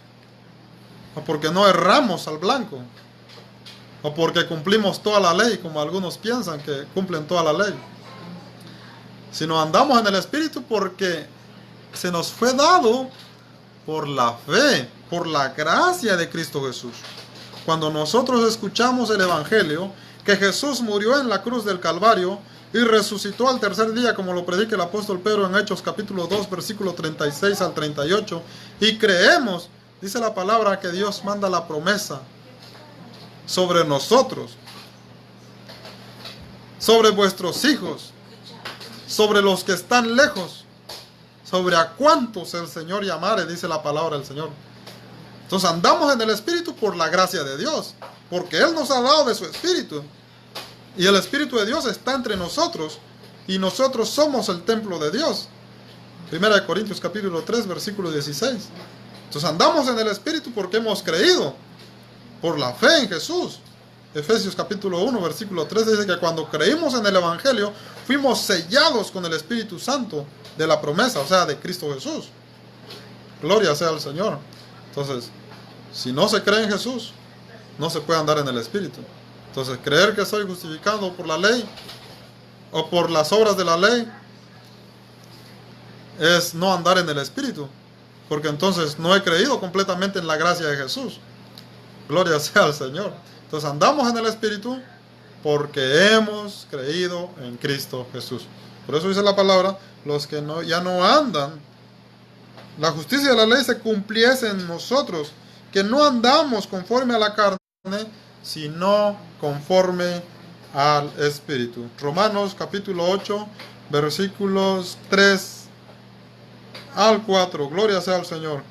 Speaker 2: o porque no erramos al blanco, o porque cumplimos toda la ley, como algunos piensan que cumplen toda la ley. Sino andamos en el Espíritu porque se nos fue dado por la fe, por la gracia de Cristo Jesús. Cuando nosotros escuchamos el Evangelio, que Jesús murió en la cruz del Calvario y resucitó al tercer día, como lo predica el apóstol Pedro en Hechos capítulo 2, versículo 36 al 38, y creemos, dice la palabra, que Dios manda la promesa sobre nosotros, sobre vuestros hijos, sobre los que están lejos, sobre a cuantos el Señor llamare, dice la palabra del Señor. Entonces andamos en el Espíritu por la gracia de Dios, porque Él nos ha dado de su Espíritu. Y el Espíritu de Dios está entre nosotros, y nosotros somos el templo de Dios. 1 Corintios capítulo 3, versículo 16. Entonces andamos en el Espíritu porque hemos creído, por la fe en Jesús. Efesios capítulo 1, versículo 13 dice que cuando creímos en el Evangelio, fuimos sellados con el Espíritu Santo de la promesa, o sea, de Cristo Jesús. Gloria sea al Señor. Entonces, si no se cree en Jesús, no se puede andar en el Espíritu. Entonces, creer que soy justificado por la ley o por las obras de la ley es no andar en el Espíritu, porque entonces no he creído completamente en la gracia de Jesús. Gloria sea al Señor. Entonces andamos en el Espíritu porque hemos creído en Cristo Jesús. Por eso dice la palabra, los que ya no andan, la justicia de la ley se cumpliese en nosotros, que no andamos conforme a la carne, sino conforme al Espíritu. Romanos capítulo 8, versículos 3 al 4. Gloria sea al Señor.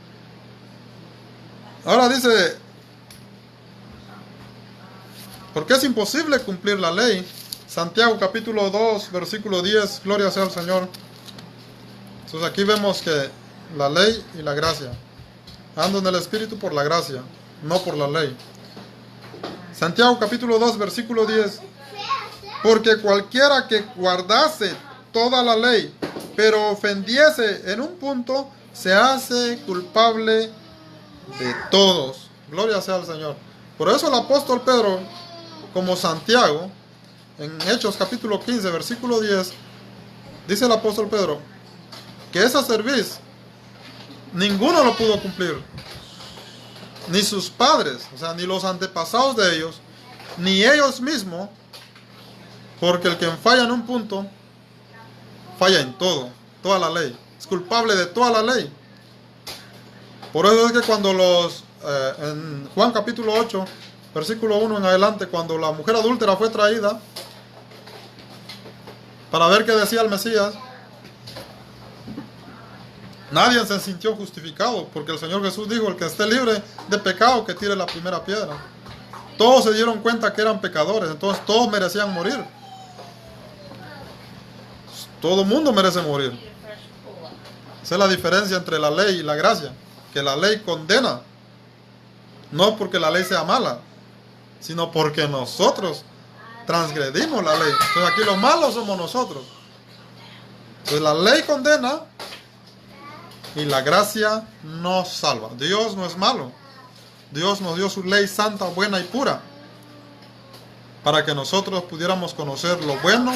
Speaker 2: Ahora dice, porque es imposible cumplir la ley. Santiago capítulo 2, versículo 10. Gloria sea al Señor. Entonces aquí vemos que la ley y la gracia. Ando en el Espíritu por la gracia, no por la ley. Santiago capítulo 2, versículo 10. Porque cualquiera que guardase toda la ley, pero ofendiese en un punto, se hace culpable de todos. Gloria sea al Señor. Por eso el apóstol Pedro, como Santiago, en Hechos capítulo 15, versículo 10, dice el apóstol Pedro, que esa cerviz, ninguno lo pudo cumplir. Ni sus padres, o sea, ni los antepasados de ellos, ni ellos mismos, porque el que falla en un punto, falla en todo, toda la ley. Es culpable de toda la ley. Por eso es que cuando en Juan capítulo 8, versículo 1 en adelante, cuando la mujer adúltera fue traída para ver qué decía el Mesías, nadie se sintió justificado, porque el Señor Jesús dijo, el que esté libre de pecado, que tire la primera piedra. Todos se dieron cuenta que eran pecadores, entonces todos merecían morir. Todo mundo merece morir. Esa es la diferencia entre la ley y la gracia, que la ley condena, no porque la ley sea mala, sino porque nosotros transgredimos la ley. Entonces aquí los malos somos nosotros. Entonces la ley condena y la gracia nos salva. Dios no es malo. Dios nos dio su ley santa, buena y pura, para que nosotros pudiéramos conocer lo bueno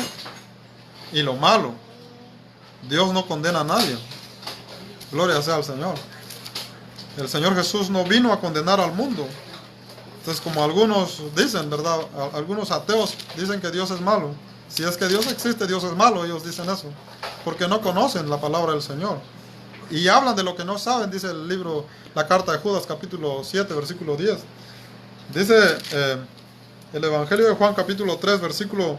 Speaker 2: y lo malo. Dios no condena a nadie. Gloria sea al Señor. El Señor Jesús no vino a condenar al mundo. Entonces, como algunos dicen, ¿verdad? Algunos ateos dicen que Dios es malo. Si es que Dios existe, Dios es malo. Ellos dicen eso, porque no conocen la palabra del Señor. Y hablan de lo que no saben, dice el libro, la carta de Judas, capítulo 7, versículo 10. Dice el Evangelio de Juan, capítulo 3, versículo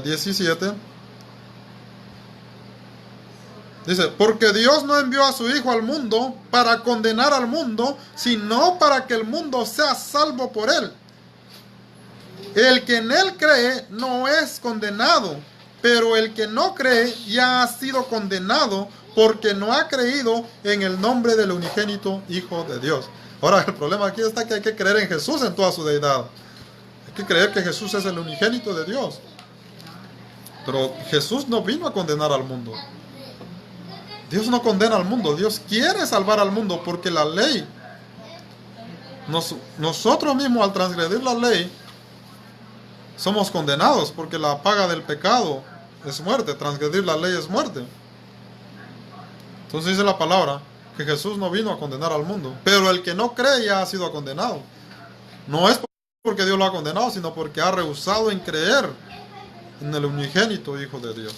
Speaker 2: 17. Dice, porque Dios no envió a su Hijo al mundo para condenar al mundo, sino para que el mundo sea salvo por él. El que en él cree no es condenado, pero el que no cree ya ha sido condenado porque no ha creído en el nombre del unigénito Hijo de Dios. Ahora, el problema aquí está que hay que creer en Jesús en toda su deidad. Hay que creer que Jesús es el unigénito de Dios. Pero Jesús no vino a condenar al mundo. Dios no condena al mundo. Dios quiere salvar al mundo, porque la ley, nosotros mismos al transgredir la ley, somos condenados, porque la paga del pecado es muerte. Transgredir la ley es muerte. Entonces dice la palabra que Jesús no vino a condenar al mundo, pero el que no cree ya ha sido condenado. No es porque Dios lo ha condenado, sino porque ha rehusado en creer en el unigénito Hijo de Dios.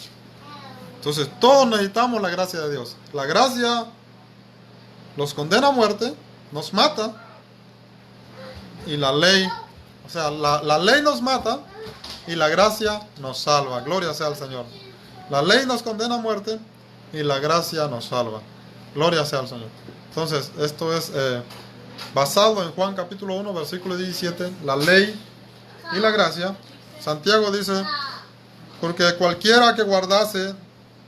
Speaker 2: Entonces todos necesitamos la gracia de Dios. La gracia los condena a muerte, nos mata, y la ley, o sea, la ley nos mata y la gracia nos salva. Gloria sea al Señor. La ley nos condena a muerte y la gracia nos salva. Gloria sea al Señor. Entonces, esto es basado en Juan capítulo 1, versículo 17, la ley y la gracia. Santiago dice, porque cualquiera que guardase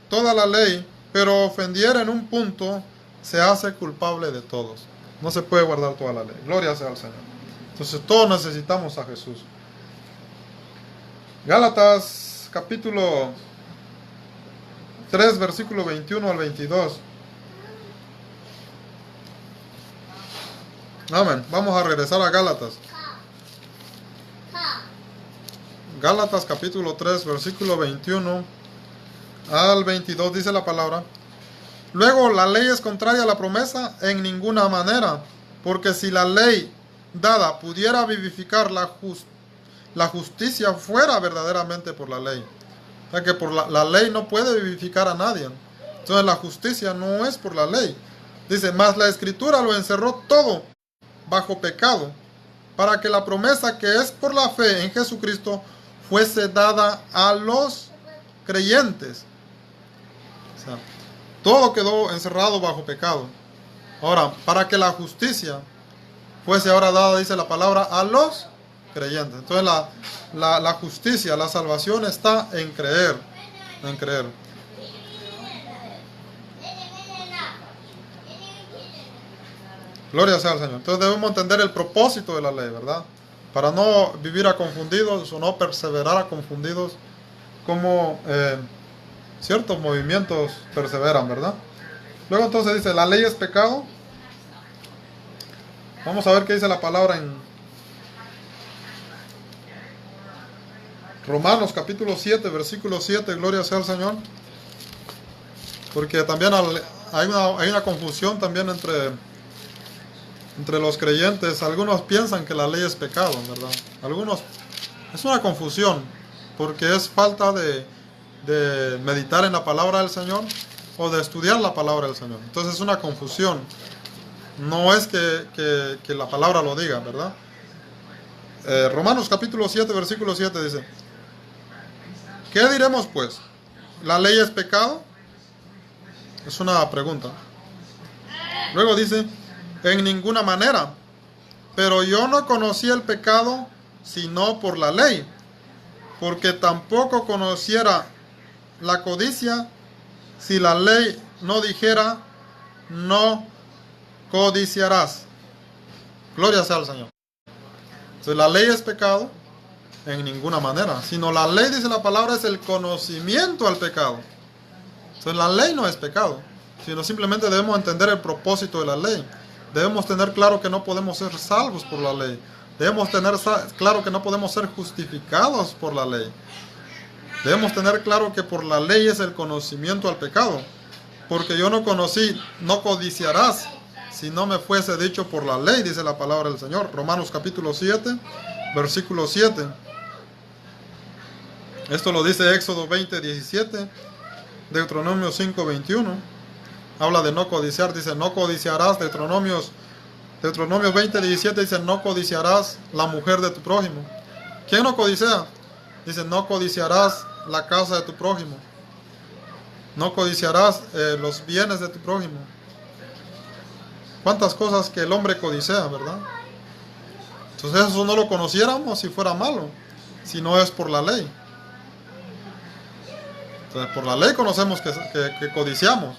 Speaker 2: toda la ley, pero ofendiera en un punto, se hace culpable de todos. No se puede guardar toda la ley. Gloria sea al Señor. Entonces, todos necesitamos a Jesús. Gálatas capítulo 3, versículo 21 al 22. Amén. Vamos a regresar a Gálatas. Gálatas capítulo 3, versículo 21 al 22 dice la palabra. Luego, la ley es contraria a la promesa en ninguna manera, porque si la ley dada pudiera vivificar la justicia fuera verdaderamente por la ley. O sea que por la ley no puede vivificar a nadie. Entonces la justicia no es por la ley. Dice, mas la escritura lo encerró todo bajo pecado, para que la promesa que es por la fe en Jesucristo fuese dada a los creyentes. O sea, todo quedó encerrado bajo pecado. Ahora, para que la justicia fuese ahora dada, dice la palabra, a los creyentes. Entonces la justicia, la salvación está en creer. En creer. Gloria sea al Señor. Entonces debemos entender el propósito de la ley, ¿verdad? Para no vivir a confundidos o no perseverar a confundidos como ciertos movimientos perseveran, ¿verdad? Luego entonces dice, la ley es pecado. Vamos a ver qué dice la palabra en Romanos capítulo 7, versículo 7, gloria sea al Señor. Porque también hay una confusión también entre los creyentes. Algunos piensan que la ley es pecado, ¿verdad? Algunos, es una confusión, porque es falta de meditar en la palabra del Señor o de estudiar la palabra del Señor. Entonces es una confusión. No es que la palabra lo diga, ¿verdad? Romanos capítulo 7, versículo 7 dice, ¿qué diremos pues? ¿La ley es pecado? Es una pregunta. Luego dice, en ninguna manera, pero yo no conocí el pecado sino por la ley, porque tampoco conociera la codicia si la ley no dijera, no codiciarás. Gloria sea al Señor. Entonces la ley es pecado en ninguna manera, sino la ley, dice la palabra, es el conocimiento al pecado. Entonces la ley no es pecado, sino simplemente debemos entender el propósito de la ley. Debemos tener claro que no podemos ser salvos por la ley. Debemos tener claro que no podemos ser justificados por la ley. Debemos tener claro que por la ley es el conocimiento al pecado. Porque yo no conocí, no codiciarás, si no me fuese dicho por la ley, dice la palabra del Señor. Romanos capítulo 7, versículo 7. Esto lo dice Éxodo 20, 17, Deuteronomio 5, 21. Habla de no codiciar, dice no codiciarás. Deuteronomio 20, 17 dice no codiciarás la mujer de tu prójimo. ¿Quién no codicia? Dice no codiciarás la casa de tu prójimo. No codiciarás los bienes de tu prójimo. Cuántas cosas que el hombre codicea, ¿verdad? Entonces eso no lo conociéramos si fuera malo, si no es por la ley. Entonces por la ley conocemos que codiciamos.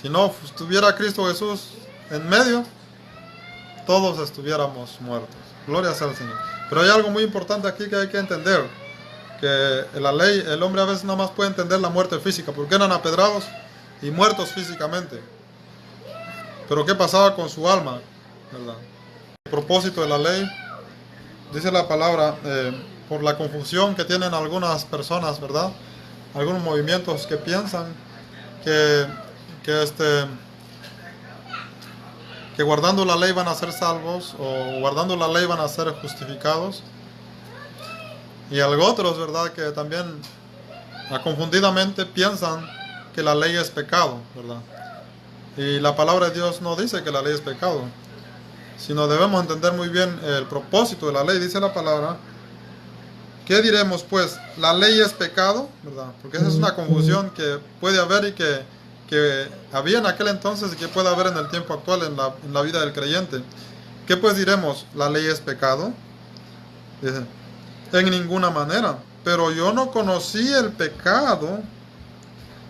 Speaker 2: Si no estuviera Cristo Jesús en medio, todos estuviéramos muertos. Gloria sea al Señor. Pero hay algo muy importante aquí que hay que entender. Que en la ley, el hombre a veces nada más puede entender la muerte física, porque eran apedrados y muertos físicamente. Pero ¿qué pasaba con su alma? ¿Verdad? El propósito de la ley, dice la palabra, por la confusión que tienen algunas personas, ¿verdad? Algunos movimientos que piensan que guardando la ley van a ser salvos, o guardando la ley van a ser justificados. Y algo otros, ¿verdad?, que también confundidamente piensan que la ley es pecado, ¿verdad? Y la palabra de Dios no dice que la ley es pecado, sino debemos entender muy bien el propósito de la ley. Dice la palabra, ¿qué diremos pues? ¿La ley es pecado? ¿Verdad? Porque esa es una confusión que puede haber y que había en aquel entonces y que puede haber en el tiempo actual en la vida del creyente. ¿Qué pues diremos? ¿La ley es pecado? Dice, en ninguna manera, pero yo no conocí el pecado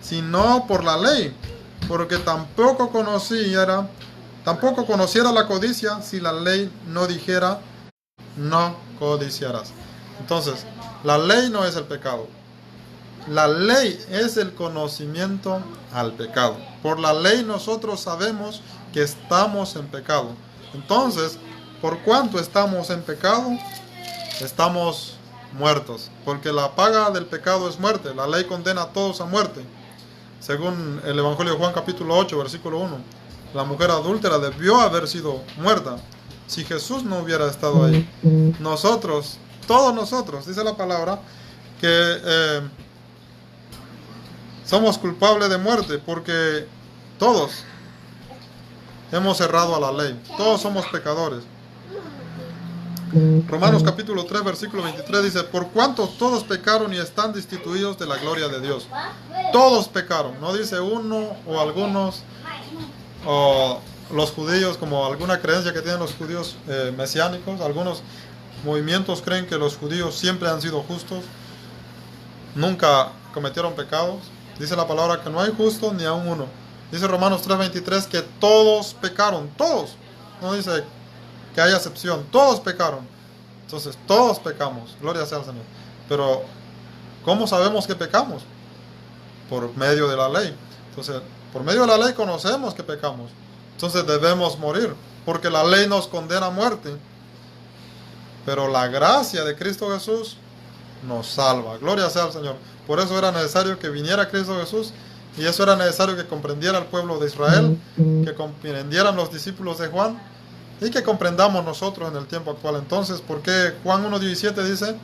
Speaker 2: sino por la ley, porque tampoco conociera la codicia si la ley no dijera no codiciarás. Entonces, La ley no es el pecado. La ley es el conocimiento al pecado. Por la ley nosotros sabemos que estamos en pecado. Entonces, por cuanto estamos en pecado, estamos muertos. Porque la paga del pecado es muerte. La ley condena a todos a muerte. Según el Evangelio de Juan capítulo 8, versículo 1. La mujer adúltera debió haber sido muerta si Jesús no hubiera estado ahí. Nosotros, todos nosotros, dice la palabra, que somos culpables de muerte porque todos hemos errado a la ley. Todos somos pecadores. Romanos capítulo 3, versículo 23 dice, por cuanto todos pecaron y están destituidos de la gloria de Dios. Todos pecaron, no dice uno o algunos, o los judíos, como alguna creencia que tienen los judíos mesiánicos. Algunos movimientos creen que los judíos siempre han sido justos, nunca cometieron pecados. Dice la palabra que no hay justo ni aun uno. Dice Romanos 3:23 que todos pecaron, todos. No dice que haya excepción, todos pecaron. Entonces todos pecamos, gloria sea al Señor. Pero ¿cómo sabemos que pecamos? Por medio de la ley. Entonces, por medio de la ley conocemos que pecamos. Entonces debemos morir, porque la ley nos condena a muerte. Pero la gracia de Cristo Jesús nos salva. Gloria sea al Señor. Por eso era necesario que viniera Cristo Jesús, y eso era necesario que comprendiera el pueblo de Israel, que comprendieran los discípulos de Juan, y que comprendamos nosotros en el tiempo actual. Entonces, ¿por qué Juan 1:17 dice,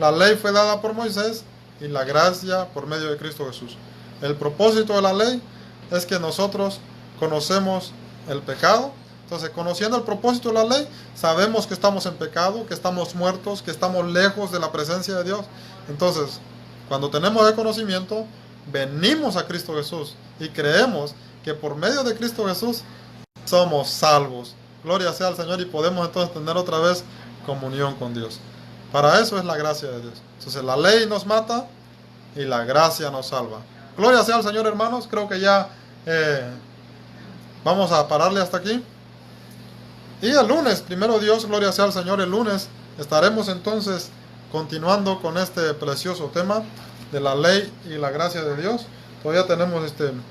Speaker 2: la ley fue dada por Moisés y la gracia por medio de Cristo Jesús? El propósito de la ley es que nosotros conocemos el pecado. Entonces, conociendo el propósito de la ley, sabemos que estamos en pecado, que estamos muertos, que estamos lejos de la presencia de Dios. Entonces, cuando tenemos el conocimiento, venimos a Cristo Jesús y creemos que por medio de Cristo Jesús somos salvos. Gloria sea al Señor, y podemos entonces tener otra vez comunión con Dios. Para eso es la gracia de Dios. Entonces, la ley nos mata y la gracia nos salva. Gloria sea al Señor, hermanos. Creo que ya vamos a pararle hasta aquí. Y el lunes, primero Dios, gloria sea al Señor, el lunes estaremos entonces continuando con este precioso tema de la ley y la gracia de Dios. Todavía tenemos un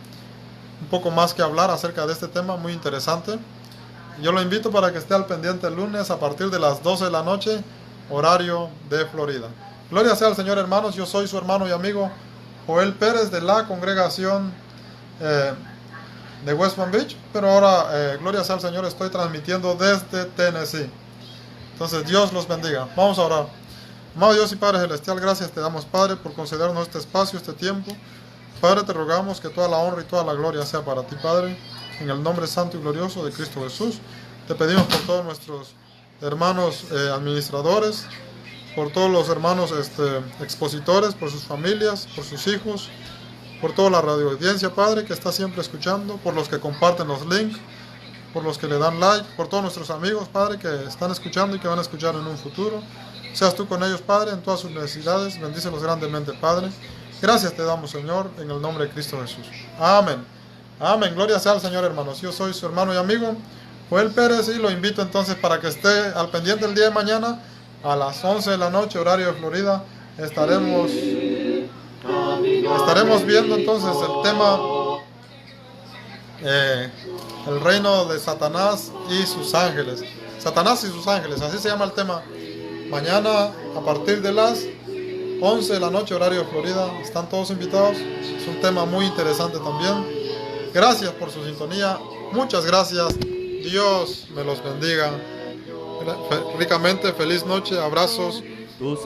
Speaker 2: poco más que hablar acerca de este tema muy interesante. Yo lo invito para que esté al pendiente el lunes a partir de las 12 de la noche, horario de Florida. Gloria sea al Señor, hermanos. Yo soy su hermano y amigo Joel Pérez, de la congregación de West Palm Beach, pero ahora, gloria sea al Señor, estoy transmitiendo desde Tennessee. Entonces, Dios los bendiga. Vamos a orar. Amado Dios y Padre Celestial, gracias te damos, Padre, por concedernos este espacio, este tiempo. Padre, te rogamos que toda la honra y toda la gloria sea para ti, Padre, en el nombre santo y glorioso de Cristo Jesús. Te pedimos por todos nuestros hermanos administradores, por todos los hermanos expositores, por sus familias, por sus hijos, por toda la radio audiencia, Padre, que está siempre escuchando, por los que comparten los links, por los que le dan like, por todos nuestros amigos, Padre, que están escuchando y que van a escuchar en un futuro. Seas tú con ellos, Padre, en todas sus necesidades. Bendícelos grandemente, Padre. Gracias te damos, Señor, en el nombre de Cristo Jesús. Amén. Amén. Gloria sea al Señor, hermanos. Yo soy su hermano y amigo Joel Pérez, y lo invito entonces para que esté al pendiente el día de mañana a las 11 de la noche, horario de Florida. Estaremos viendo entonces el tema el reino de Satanás y sus ángeles. Satanás y sus ángeles, así se llama el tema. Mañana a partir de las 11 de la noche, horario de Florida. Están todos invitados. Es un tema muy interesante también. Gracias por su sintonía. Muchas gracias. Dios me los bendiga ricamente. Feliz noche. Abrazos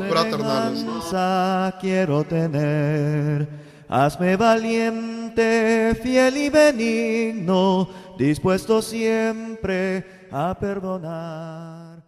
Speaker 2: fraternales.
Speaker 1: Tu semejanza quiero tener. Hazme valiente, fiel y benigno, dispuesto siempre a perdonar.